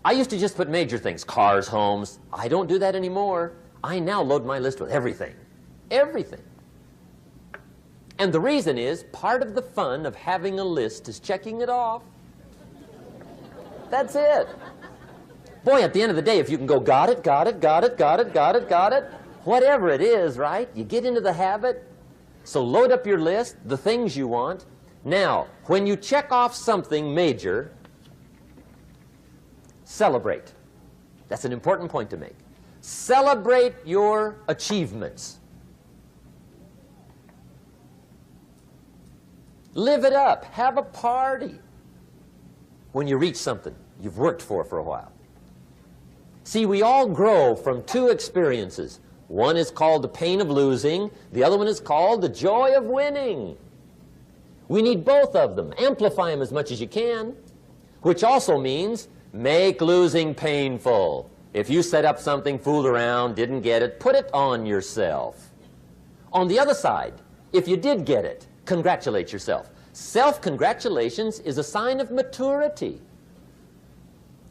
I used to just put major things, cars, homes. I don't do that anymore. I now load my list with everything. Everything. And the reason is, part of the fun of having a list is checking it off. That's it. Boy, at the end of the day, if you can go, got it, got it, got it, got it, got it, got it, whatever it is, right? You get into the habit. So load up your list, the things you want. Now, when you check off something major, celebrate. That's an important point to make. Celebrate your achievements. Live it up. Have a party when you reach something you've worked for a while. See, we all grow from two experiences. One is called the pain of losing. The other one is called the joy of winning. We need both of them. Amplify them as much as you can, which also means make losing painful. If you set up something, fooled around, didn't get it, put it on yourself. On the other side, if you did get it, congratulate yourself. Self-congratulations is a sign of maturity.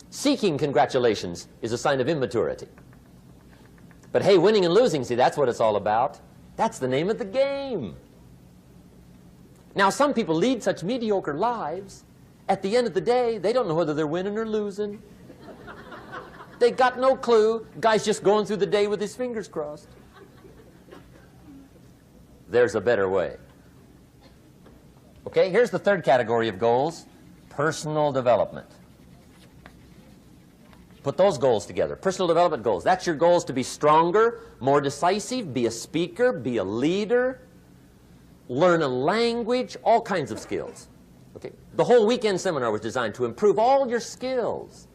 Seeking congratulations is a sign of immaturity. But hey, winning and losing, see, that's what it's all about. That's the name of the game. Now, some people lead such mediocre lives, at the end of the day, they don't know whether they're winning or losing. They got no clue. Guy's just going through the day with his fingers crossed. There's a better way. Okay, here's the third category of goals, personal development. Put those goals together. Personal development goals. That's your goals to be stronger, more decisive, be a speaker, be a leader, learn a language, all kinds of skills. Okay? The whole weekend seminar was designed to improve all your skills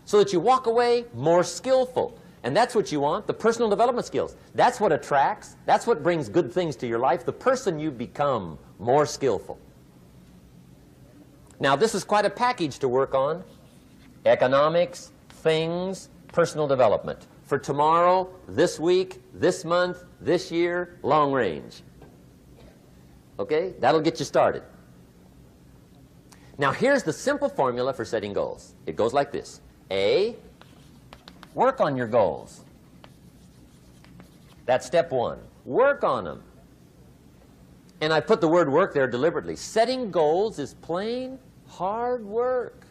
so that you walk away more skillful. And that's what you want, the personal development skills. That's what attracts, that's what brings good things to your life, the person you become more skillful. Now, this is quite a package to work on. Economics, things, personal development. For tomorrow, this week, this month, this year, long range. Okay? That'll get you started. Now, here's the simple formula for setting goals. It goes like this. A, work on your goals. That's step one. Work on them. And I put the word work there deliberately. Setting goals is plain hard work.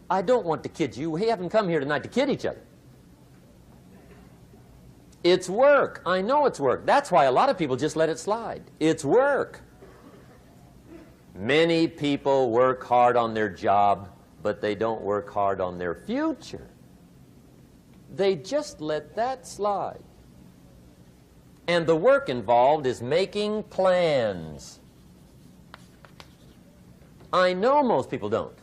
I don't want to kid you. We haven't come here tonight to kid each other. It's work. I know it's work. That's why a lot of people just let it slide. It's work. Many people work hard on their job, but they don't work hard on their future. They just let that slide. And the work involved is making plans. I know most people don't.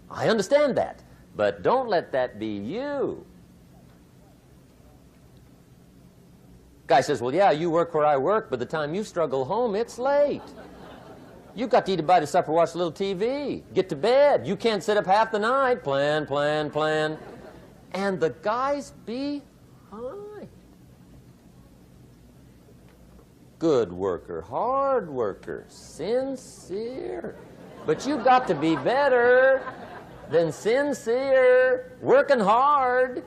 I understand that. But don't let that be you. Guy says, well, yeah, you work where I work. By the time you struggle home, it's late. You got to eat a bite of supper, watch a little TV, get to bed. You can't sit up half the night. Plan, plan, plan. And the guy's behind. Good worker, hard worker, sincere. But you got to be better than sincere, working hard.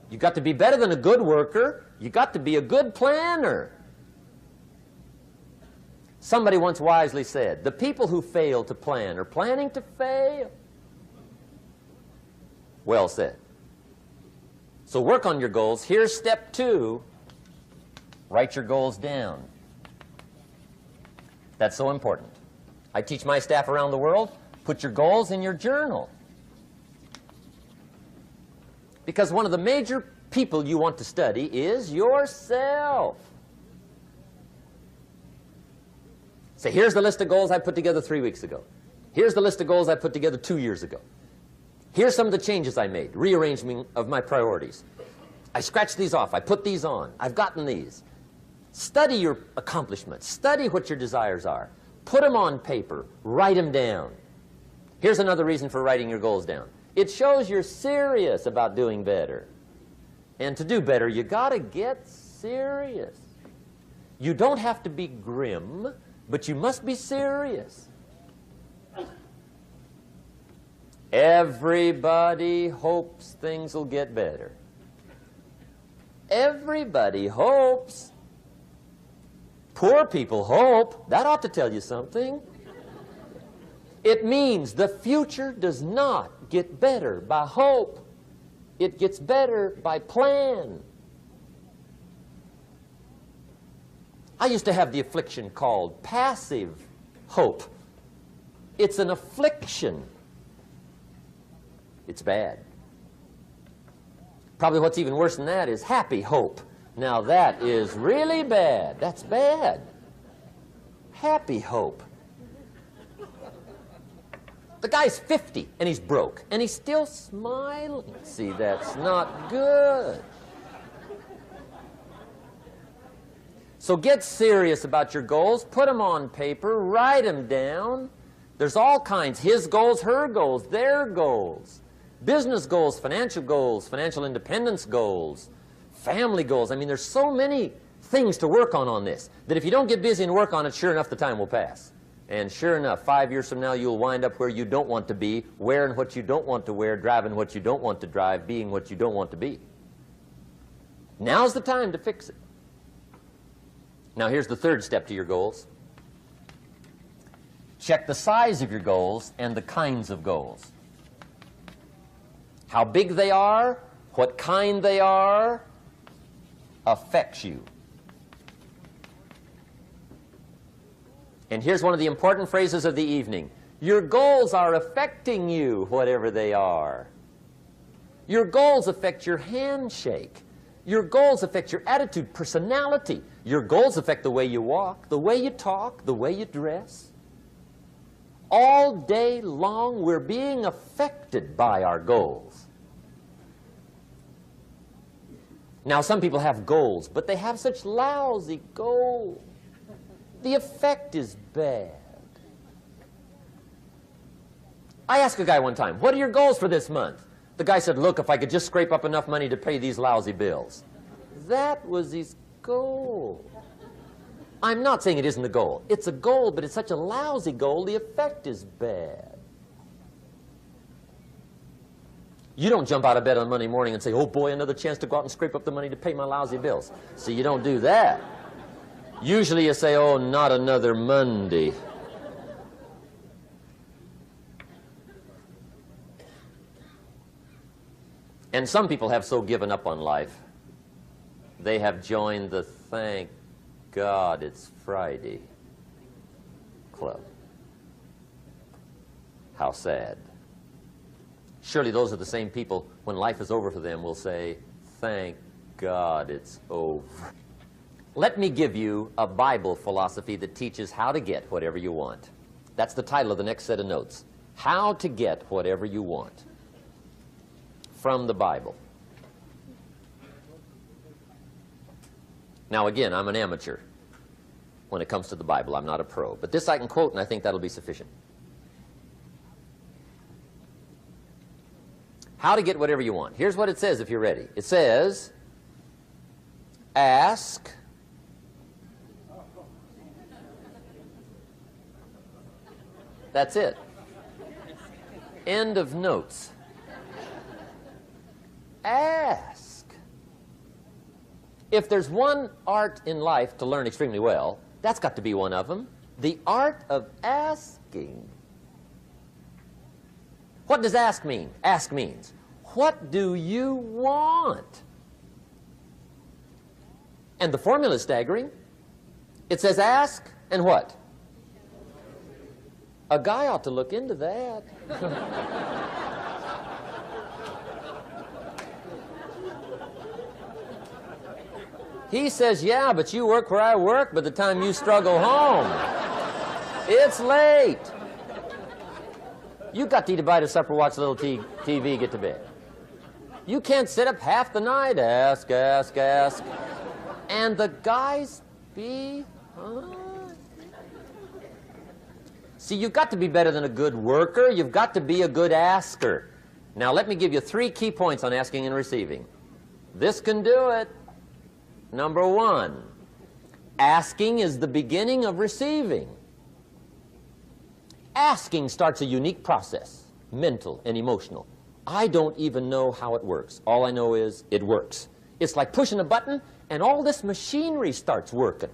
You got to be better than a good worker. You got to be a good planner. Somebody once wisely said, the people who fail to plan are planning to fail. Well said. So work on your goals. Here's step two. Write your goals down. That's so important. I teach my staff around the world, put your goals in your journal. Because one of the major people you want to study is yourself. Say, here's the list of goals I put together 3 weeks ago. Here's the list of goals I put together 2 years ago. Here's some of the changes I made, rearrangement of my priorities. I scratched these off, I put these on, I've gotten these. Study your accomplishments, study what your desires are. Put them on paper, write them down. Here's another reason for writing your goals down. It shows you're serious about doing better. And to do better, you gotta get serious. You don't have to be grim, but you must be serious. Everybody hopes things will get better. Everybody hopes. Poor people hope. That ought to tell you something. It means the future does not get better by hope. It gets better by plan. I used to have the affliction called passive hope. It's an affliction. It's bad. Probably what's even worse than that is happy hope. Now that is really bad. That's bad. Happy hope. The guy's 50 and he's broke and he's still smiling. See, that's not good. So get serious about your goals. Put them on paper. Write them down. There's all kinds. His goals, her goals, their goals. Business goals, financial independence goals, family goals. I mean, there's so many things to work on this that if you don't get busy and work on it, sure enough, the time will pass. And sure enough, 5 years from now, you'll wind up where you don't want to be, wearing what you don't want to wear, driving what you don't want to drive, being what you don't want to be. Now's the time to fix it. Now, here's the third step to your goals. Check the size of your goals and the kinds of goals. How big they are, what kind they are, affects you. And here's one of the important phrases of the evening. Your goals are affecting you, whatever they are. Your goals affect your handshake. Your goals affect your attitude, personality. Your goals affect the way you walk, the way you talk, the way you dress. All day long, we're being affected by our goals. Now, some people have goals, but they have such lousy goals. The effect is bad. I asked a guy one time, what are your goals for this month? The guy said, look, if I could just scrape up enough money to pay these lousy bills. That was his goal. I'm not saying it isn't a goal. It's a goal, but it's such a lousy goal, the effect is bad. You don't jump out of bed on Monday morning and say, oh boy, another chance to go out and scrape up the money to pay my lousy bills. See, you don't do that. Usually you say, oh, not another Monday. And some people have so given up on life, they have joined the thank God it's Friday club. How sad. Surely those are the same people, when life is over for them, will say, thank God it's over. Let me give you a Bible philosophy that teaches how to get whatever you want. That's the title of the next set of notes. How to get whatever you want. From the Bible. Now again, I'm an amateur when it comes to the Bible. I'm not a pro. But this I can quote, and I think that'll be sufficient. How to get whatever you want. Here's what it says if you're ready. It says, ask. That's it. End of notes. Ask. If there's one art in life to learn extremely well, that's got to be one of them. The art of asking. What does ask mean? Ask means, what do you want? And the formula is staggering. It says ask and what? A guy ought to look into that. He says, yeah, but you work where I work. By the time you struggle home, it's late. You got to eat a bite of supper, watch a little TV, get to bed. You can't sit up half the night, ask. And the guys be... See, you've got to be better than a good worker. You've got to be a good asker. Now, let me give you 3 key points on asking and receiving. This can do it. Number 1, asking is the beginning of receiving. Asking starts a unique process, mental and emotional. I don't even know how it works. All I know is it works. It's like pushing a button and all this machinery starts working.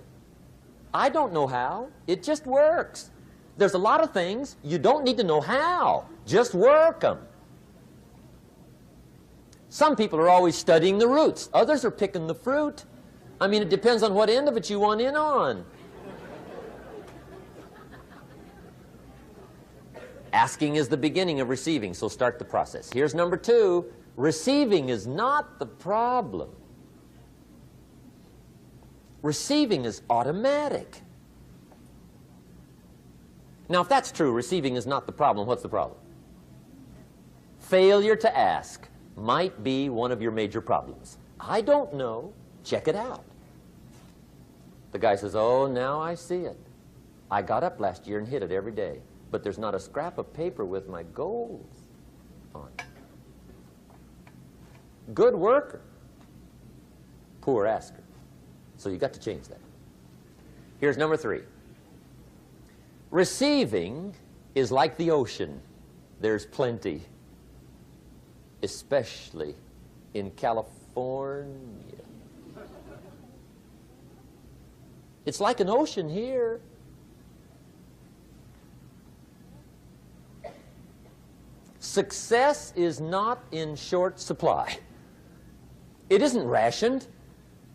I don't know how. It just works. There's a lot of things you don't need to know how. Just work them. Some people are always studying the roots. Others are picking the fruit. I mean, it depends on what end of it you want in on. Asking is the beginning of receiving, so start the process. Here's number 2. Receiving is not the problem. Receiving is automatic. Now, if that's true, receiving is not the problem, what's the problem? Failure to ask might be one of your major problems. I don't know. Check it out. The guy says, oh, now I see it. I got up last year and hit it every day, but there's not a scrap of paper with my goals on it. Good worker, poor asker. So you got to change that. Here's number 3. Receiving is like the ocean. There's plenty, especially in California. It's like an ocean here. Success is not in short supply. It isn't rationed,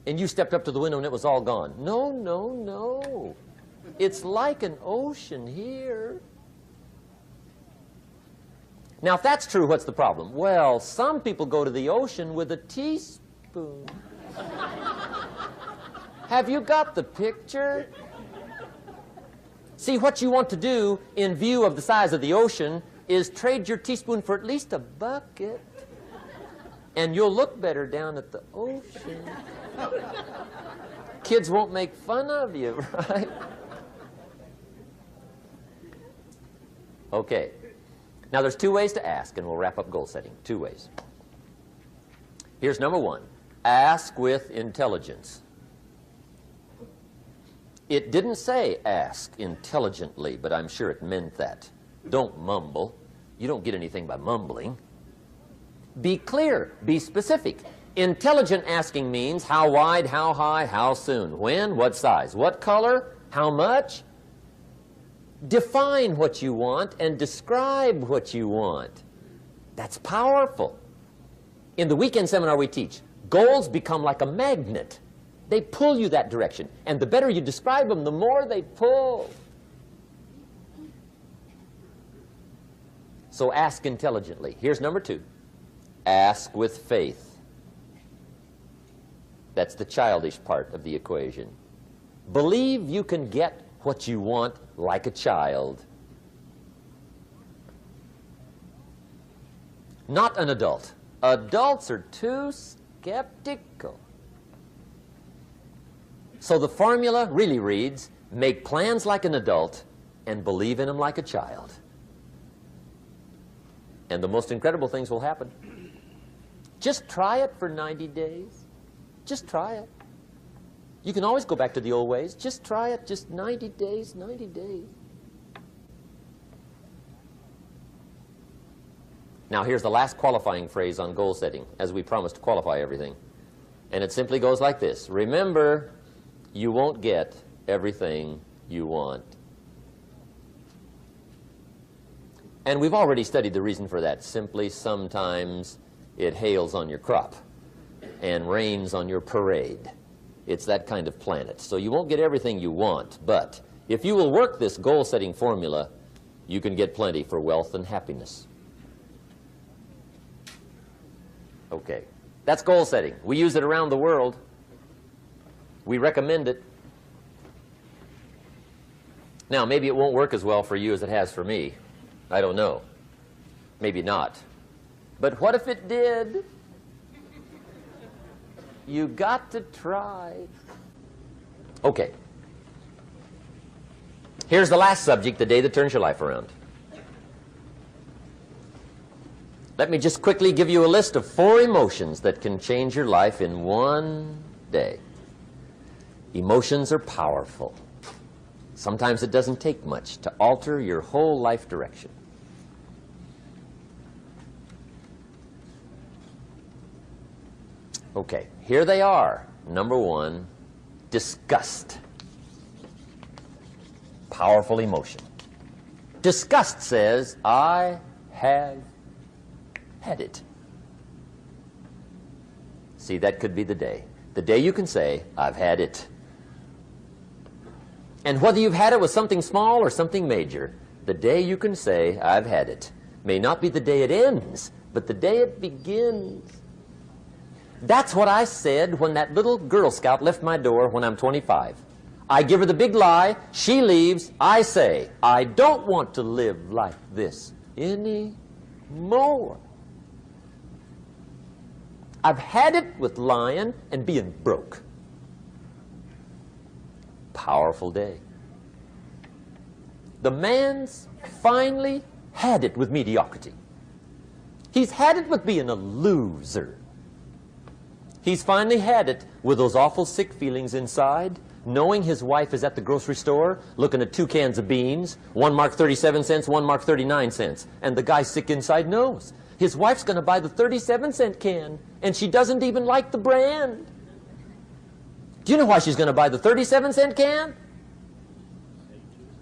and you stepped up to the window and it was all gone. No, no, no. It's like an ocean here. Now, if that's true, what's the problem? Well, some people go to the ocean with a teaspoon. Have you got the picture? See, what you want to do in view of the size of the ocean is trade your teaspoon for at least a bucket, and you'll look better down at the ocean. Kids won't make fun of you, right? Okay. Now, there's 2 ways to ask, and we'll wrap up goal setting. 2 ways. Here's number 1. Ask with intelligence. It didn't say ask intelligently, but I'm sure it meant that. Don't mumble. You don't get anything by mumbling. Be clear. Be specific. Intelligent asking means how wide, how high, how soon, when, what size, what color, how much. Define what you want and describe what you want. That's powerful. In the weekend seminar we teach, goals become like a magnet. They pull you that direction. And the better you describe them, the more they pull. So ask intelligently. Here's number 2. Ask with faith. That's the childish part of the equation. Believe you can get what you want like a child. Not an adult. Adults are too skeptical. So the formula really reads, make plans like an adult and believe in them like a child. And the most incredible things will happen. Just try it for 90 days. Just try it. You can always go back to the old ways. Just try it. Just 90 days, 90 days. Now, here's the last qualifying phrase on goal setting, as we promised to qualify everything. And it simply goes like this. Remember, you won't get everything you want. And we've already studied the reason for that. Simply, sometimes it hails on your crop and rains on your parade. It's that kind of planet. So you won't get everything you want, but if you will work this goal-setting formula, you can get plenty for wealth and happiness. Okay, that's goal setting. We use it around the world. We recommend it. Now, maybe it won't work as well for you as it has for me. I don't know. Maybe not. But what if it did? You got to try. Okay. Here's the last subject, the day that turns your life around. Let me just quickly give you a list of 4 emotions that can change your life in one day. Emotions are powerful. Sometimes it doesn't take much to alter your whole life direction. Okay, here they are. Number 1, disgust. Powerful emotion. Disgust says, I have had it. See, that could be the day. The day you can say, I've had it. And whether you've had it with something small or something major, the day you can say, I've had it, may not be the day it ends, but the day it begins. That's what I said when that little Girl Scout left my door when I'm 25. I give her the big lie, she leaves, I say, I don't want to live like this anymore. I've had it with lying and being broke. Powerful day. The man's finally had it with mediocrity. He's had it with being a loser. He's finally had it with those awful sick feelings inside, knowing his wife is at the grocery store looking at 2 cans of beans, one marked 37 cents, one marked 39 cents. And the guy sick inside knows his wife's going to buy the 37-cent can, and she doesn't even like the brand. Do you know why she's going to buy the 37-cent can?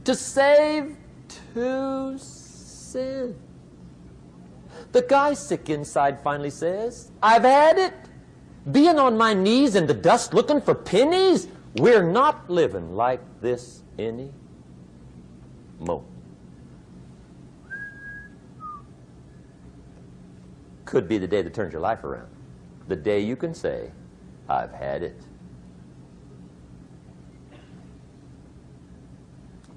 To save 2 cents. The guy sick inside finally says, I've had it. Being on my knees in the dust looking for pennies, we're not living like this anymore. Could be the day that turns your life around. The day you can say, I've had it.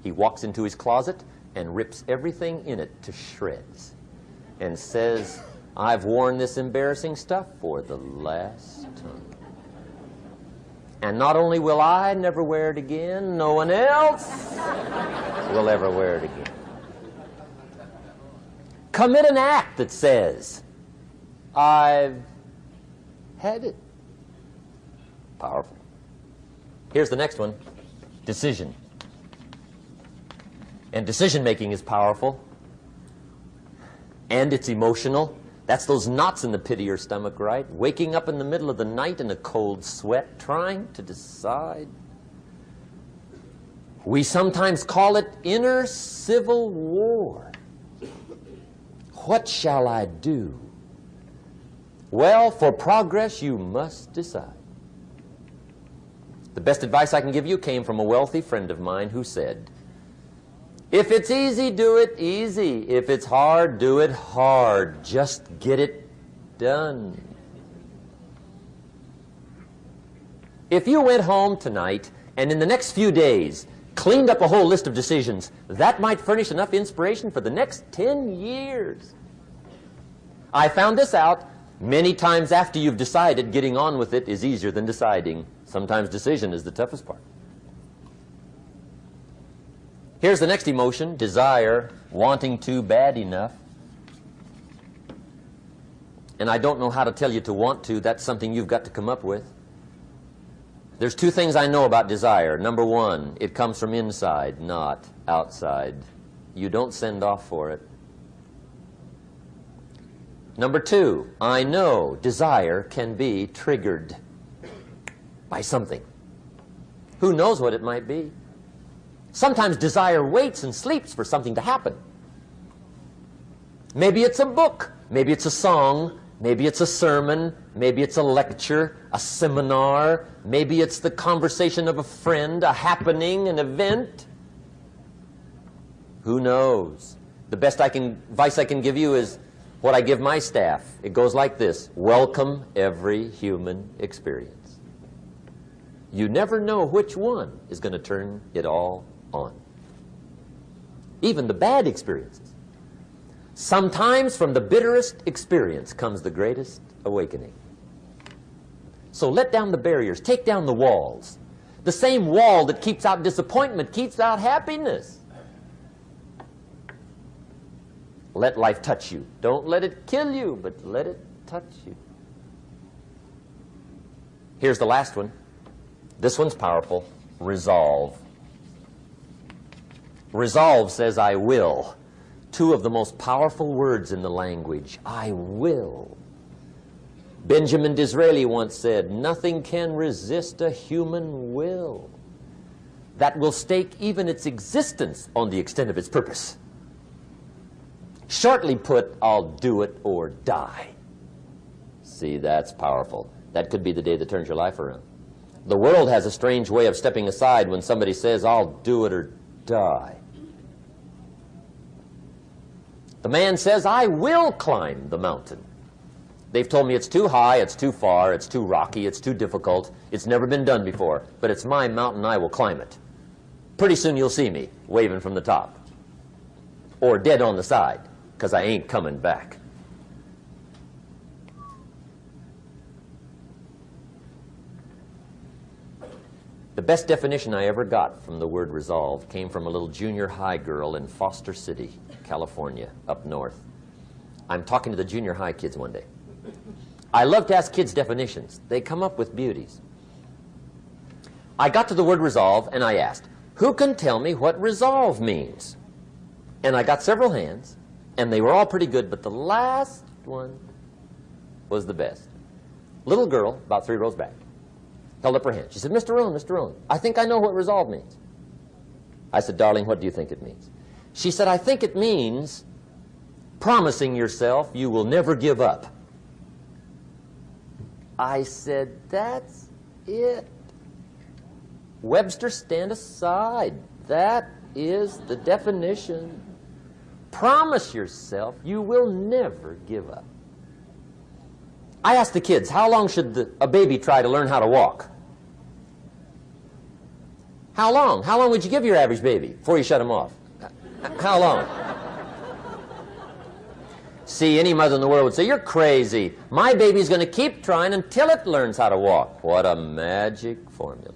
He walks into his closet and rips everything in it to shreds and says, I've worn this embarrassing stuff for the last time. And not only will I never wear it again, no one else will ever wear it again. Commit an act that says, I've had it. Powerful. Here's the next one, decision. And decision-making is powerful, and it's emotional. That's those knots in the pit of your stomach, right? Waking up in the middle of the night in a cold sweat, trying to decide. We sometimes call it inner civil war. What shall I do? Well, for progress, you must decide. The best advice I can give you came from a wealthy friend of mine who said, if it's easy, do it easy. If it's hard, do it hard. Just get it done. If you went home tonight and in the next few days cleaned up a whole list of decisions, that might furnish enough inspiration for the next 10 years. I found this out many times after you've decided. Getting on with it is easier than deciding. Sometimes decision is the toughest part. Here's the next emotion, desire, wanting to bad enough. And I don't know how to tell you to want to. That's something you've got to come up with. There's 2 things I know about desire. Number 1, it comes from inside, not outside. You don't send off for it. Number 2, I know desire can be triggered by something. Who knows what it might be? Sometimes desire waits and sleeps for something to happen. Maybe it's a book, maybe it's a song, maybe it's a sermon, maybe it's a lecture, a seminar, maybe it's the conversation of a friend, a happening, an event. Who knows? The best advice I can give you is what I give my staff. It goes like this: welcome every human experience. You never know which one is going to turn it all on. Even the bad experiences. Sometimes from the bitterest experience comes the greatest awakening. So let down the barriers, take down the walls. The same wall that keeps out disappointment keeps out happiness. Let life touch you. Don't let it kill you, but let it touch you. Here's the last one. This one's powerful. Resolve. Resolve says, I will. Two of the most powerful words in the language. I will. Benjamin Disraeli once said, nothing can resist a human will that will stake even its existence on the extent of its purpose. Shortly put, I'll do it or die. See, that's powerful. That could be the day that turns your life around. The world has a strange way of stepping aside when somebody says, I'll do it or die. The man says, I will climb the mountain. They've told me it's too high, it's too far, it's too rocky, it's too difficult, it's never been done before, but it's my mountain, I will climb it. Pretty soon you'll see me waving from the top. Or dead on the side, because I ain't coming back. The best definition I ever got from the word resolve came from a little junior high girl in Foster City, California, up north. I'm talking to the junior high kids one day. I love to ask kids definitions. They come up with beauties. I got to the word resolve and I asked, who can tell me what resolve means? And I got several hands, and they were all pretty good, but the last one was the best. Little girl, about 3 rows back, held up her hand. She said, Mr. Rohn, I think I know what resolve means. I said, darling, what do you think it means? She said, I think it means promising yourself you will never give up. I said, that's it. Webster, stand aside. That is the definition. Promise yourself you will never give up. I asked the kids, how long should a baby try to learn how to walk? How long? How long would you give your average baby before you shut him off? How long? See, any mother in the world would say, you're crazy. My baby's going to keep trying until it learns how to walk. What a magic formula.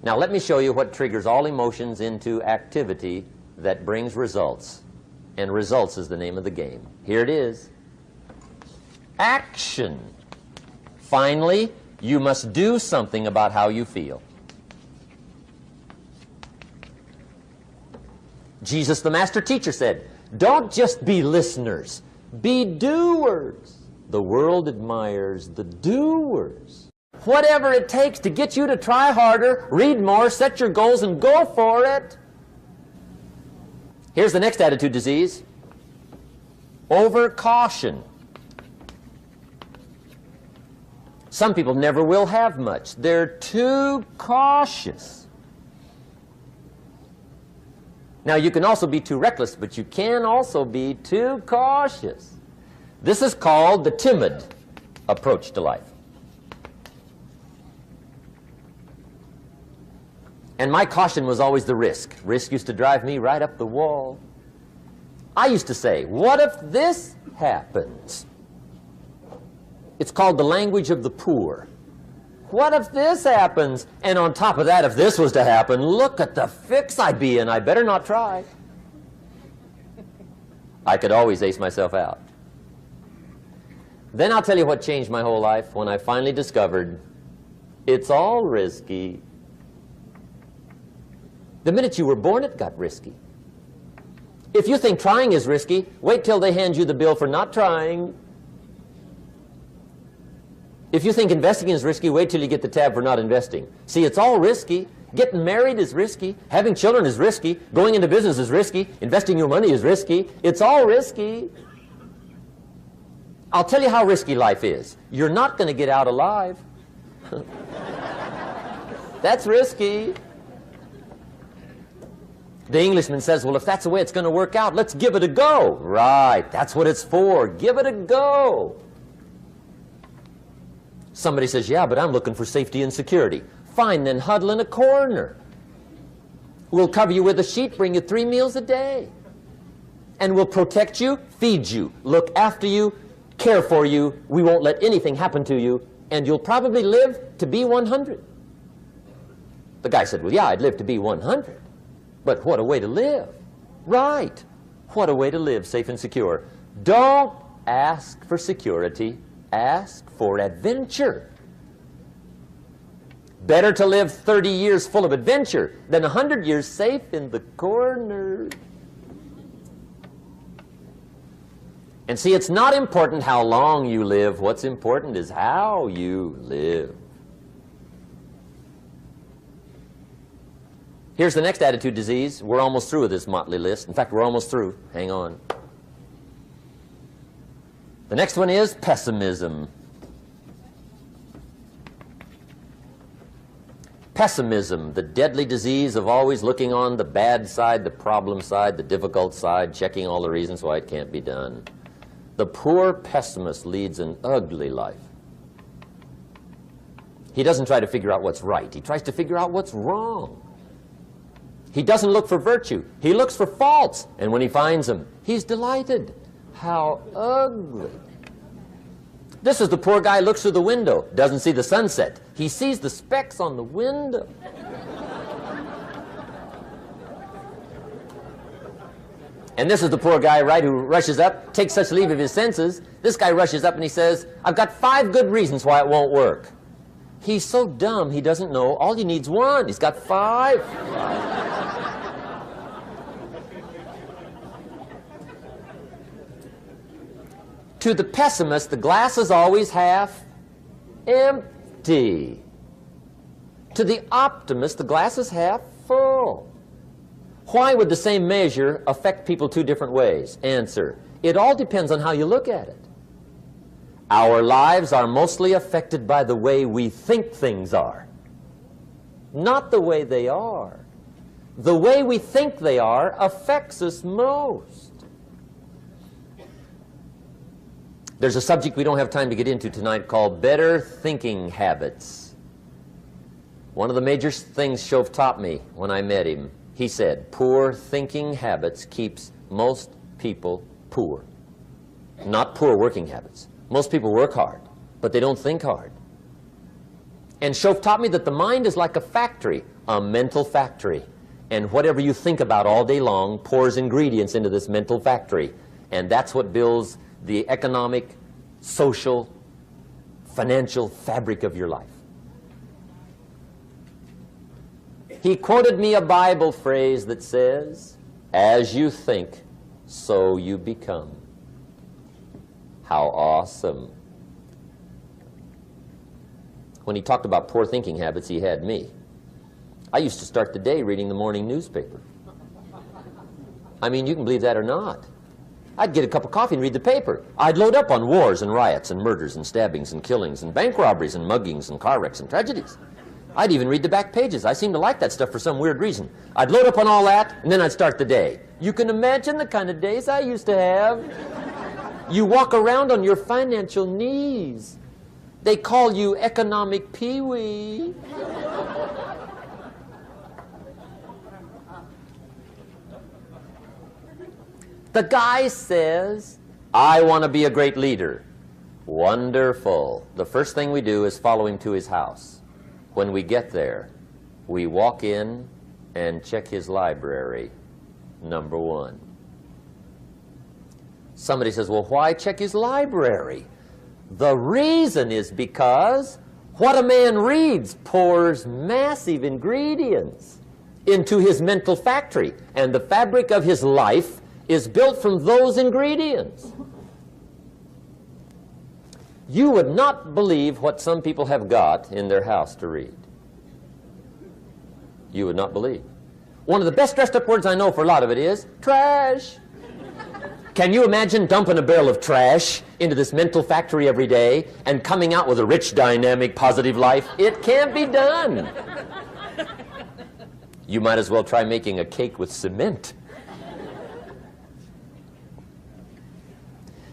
Now let me show you what triggers all emotions into activity that brings results. And results is the name of the game. Here it is. Action. Finally, you must do something about how you feel. Jesus, the master teacher, said, don't just be listeners, be doers. The world admires the doers. Whatever it takes to get you to try harder, read more, set your goals, and go for it. Here's the next attitude disease. Overcaution. Some people never will have much. They're too cautious. Now, you can also be too reckless, but you can also be too cautious. This is called the timid approach to life. And my caution was always the risk. Risk used to drive me right up the wall. I used to say, what if this happens? It's called the language of the poor. What if this happens? And on top of that, if this was to happen, look at the fix I'd be in. I better not try. I could always ace myself out. Then I'll tell you what changed my whole life when I finally discovered it's all risky. The minute you were born, it got risky. If you think trying is risky, wait till they hand you the bill for not trying. If you think investing is risky, wait till you get the tab for not investing. See, it's all risky. Getting married is risky. Having children is risky. Going into business is risky. Investing your money is risky. It's all risky. I'll tell you how risky life is. You're not going to get out alive. That's risky. The Englishman says, well, if that's the way it's going to work out, let's give it a go. Right, that's what it's for. Give it a go. Somebody says, yeah, but I'm looking for safety and security. Fine, then huddle in a corner. We'll cover you with a sheet, bring you 3 meals a day. And we'll protect you, feed you, look after you, care for you. We won't let anything happen to you. And you'll probably live to be 100. The guy said, well, yeah, I'd live to be 100. But what a way to live. Right. What a way to live, safe and secure. Don't ask for security. Ask for adventure. Better to live 30 years full of adventure than 100 years safe in the corner. And see, it's not important how long you live. What's important is how you live. Here's the next attitude disease. We're almost through with this motley list. In fact, we're almost through. Hang on. The next one is pessimism. Pessimism, the deadly disease of always looking on the bad side, the problem side, the difficult side, checking all the reasons why it can't be done. The poor pessimist leads an ugly life. He doesn't try to figure out what's right. He tries to figure out what's wrong. He doesn't look for virtue. He looks for faults. And when he finds them, he's delighted. How ugly. This is the poor guy who looks through the window, doesn't see the sunset. He sees the specks on the window. And this is the poor guy, right, who rushes up, takes such leave of his senses. This guy rushes up and he says, I've got 5 good reasons why it won't work. He's so dumb he doesn't know all he needs 1. He's got 5. To the pessimist, the glass is always half empty. To the optimist, the glass is half full. Why would the same measure affect people 2 different ways? Answer, it all depends on how you look at it. Our lives are mostly affected by the way we think things are, not the way they are. The way we think they are affects us most. There's a subject we don't have time to get into tonight called better thinking habits. One of the major things Shove taught me when I met him, he said, poor thinking habits keeps most people poor. Not poor working habits. Most people work hard, but they don't think hard. And Shove taught me that the mind is like a factory, a mental factory. And whatever you think about all day long pours ingredients into this mental factory. And that's what builds the economic, social, financial fabric of your life. He quoted me a Bible phrase that says, as you think, so you become. How awesome. When he talked about poor thinking habits, he had me. I used to start the day reading the morning newspaper. I mean, you can believe that or not. I'd get a cup of coffee and read the paper. I'd load up on wars and riots and murders and stabbings and killings and bank robberies and muggings and car wrecks and tragedies. I'd even read the back pages. I seem to like that stuff for some weird reason. I'd load up on all that, and then I'd start the day. You can imagine the kind of days I used to have. You walk around on your financial knees. They call you economic peewee. The guy says, I want to be a great leader. Wonderful. The first thing we do is follow him to his house. When we get there, we walk in and check his library, number 1. Somebody says, well, why check his library? The reason is because what a man reads pours massive ingredients into his mental factory, and the fabric of his life is built from those ingredients. You would not believe what some people have got in their house to read. You would not believe. One of the best dressed up words I know for a lot of it is trash. Can you imagine dumping a barrel of trash into this mental factory every day and coming out with a rich, dynamic, positive life? It can't be done. You might as well try making a cake with cement.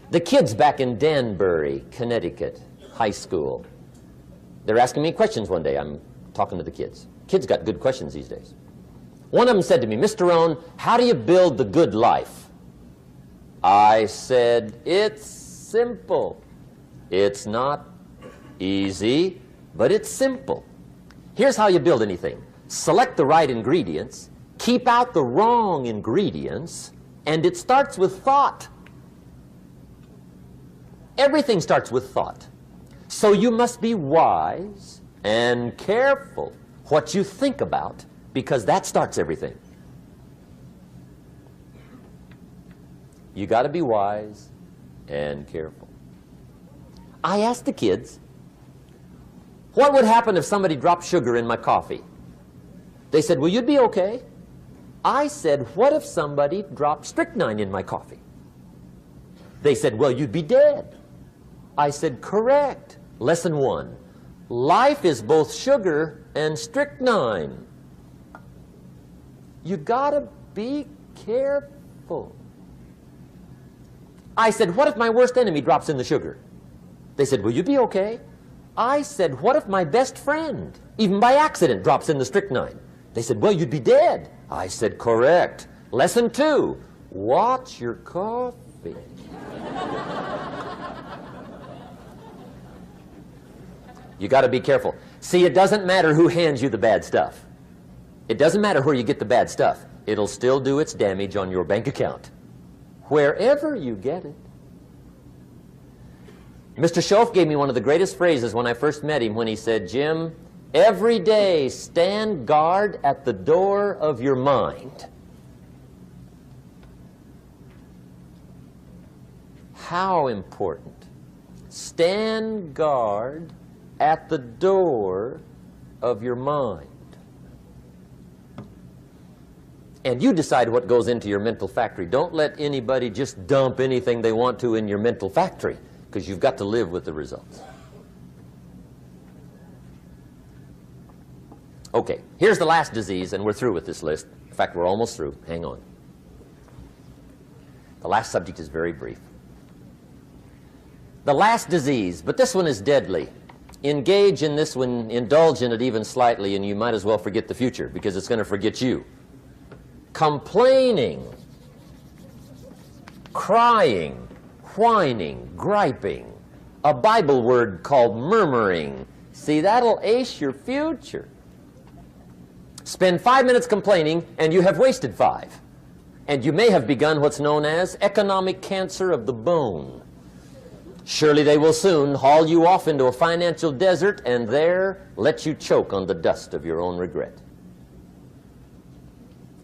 The kids back in Danbury, Connecticut, high school, they're asking me questions one day. I'm talking to the kids. Kids got good questions these days. One of them said to me, Mr. Rohn, how do you build the good life? I said, it's simple. It's not easy, but it's simple. Here's how you build anything. Select the right ingredients, keep out the wrong ingredients, and it starts with thought. Everything starts with thought. So you must be wise and careful what you think about, because that starts everything. You got to be wise and careful. I asked the kids, what would happen if somebody dropped sugar in my coffee? They said, well, you'd be okay. I said, what if somebody dropped strychnine in my coffee? They said, well, you'd be dead. I said, correct. Lesson 1. Life is both sugar and strychnine. You gotta be careful. I said, what if my worst enemy drops in the sugar? They said, will you be okay? I said, what if my best friend, even by accident, drops in the strychnine? They said, well, you'd be dead. I said, correct. Lesson 2, watch your coffee. You got to be careful. See, it doesn't matter who hands you the bad stuff. It doesn't matter where you get the bad stuff. It'll still do its damage on your bank account, wherever you get it. Mr. Schoaf gave me one of the greatest phrases when I first met him when he said, Jim, every day stand guard at the door of your mind. How important. Stand guard at the door of your mind. And you decide what goes into your mental factory. Don't let anybody just dump anything they want to in your mental factory, because you've got to live with the results. Okay, here's the last disease, and we're through with this list. In fact, we're almost through. Hang on. The last subject is very brief. The last disease, but this one is deadly. Engage in this one, indulge in it even slightly, and you might as well forget the future, because it's going to forget you. Complaining, crying, whining, griping, a Bible word called murmuring. See, that'll ace your future. Spend 5 minutes complaining, and you have wasted 5. And you may have begun what's known as economic cancer of the bone. Surely they will soon haul you off into a financial desert and there let you choke on the dust of your own regret.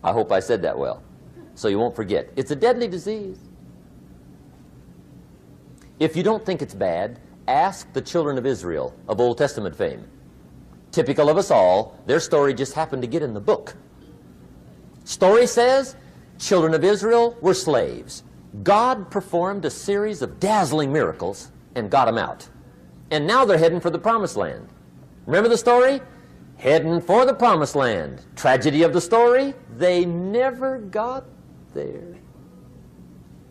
I hope I said that well, so you won't forget. It's a deadly disease. If you don't think it's bad, ask the children of Israel of Old Testament fame. Typical of us all, their story just happened to get in the book. Story says, children of Israel were slaves. God performed a series of dazzling miracles and got them out. And now they're heading for the promised land. Remember the story? Heading for the promised land. Tragedy of the story, they never got there.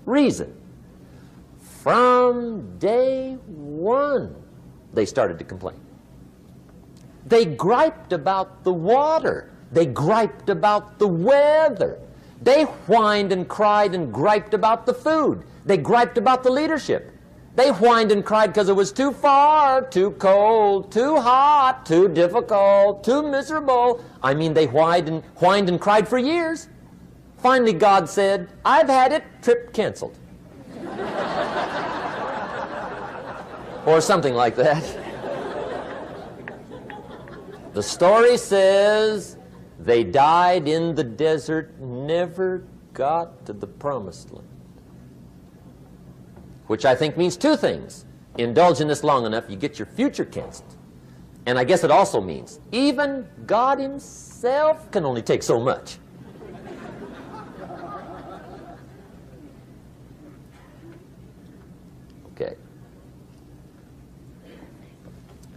Reason. From day one, they started to complain. They griped about the water. They griped about the weather. They whined and cried and griped about the food. They griped about the leadership. They whined and cried because it was too far, too cold, too hot, too difficult, too miserable. I mean, they whined and cried for years. Finally, God said, I've had it, trip canceled. Or something like that. The story says they died in the desert, never got to the promised land. Which I think means two things. Indulge in this long enough, you get your future canceled. And I guess it also means even God himself can only take so much. Okay.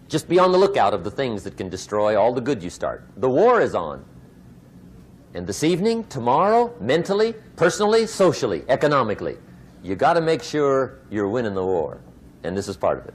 Just be on the lookout of the things that can destroy all the good you start. The war is on. And this evening, tomorrow, mentally, personally, socially, economically, you got to make sure you're winning the war. And this is part of it.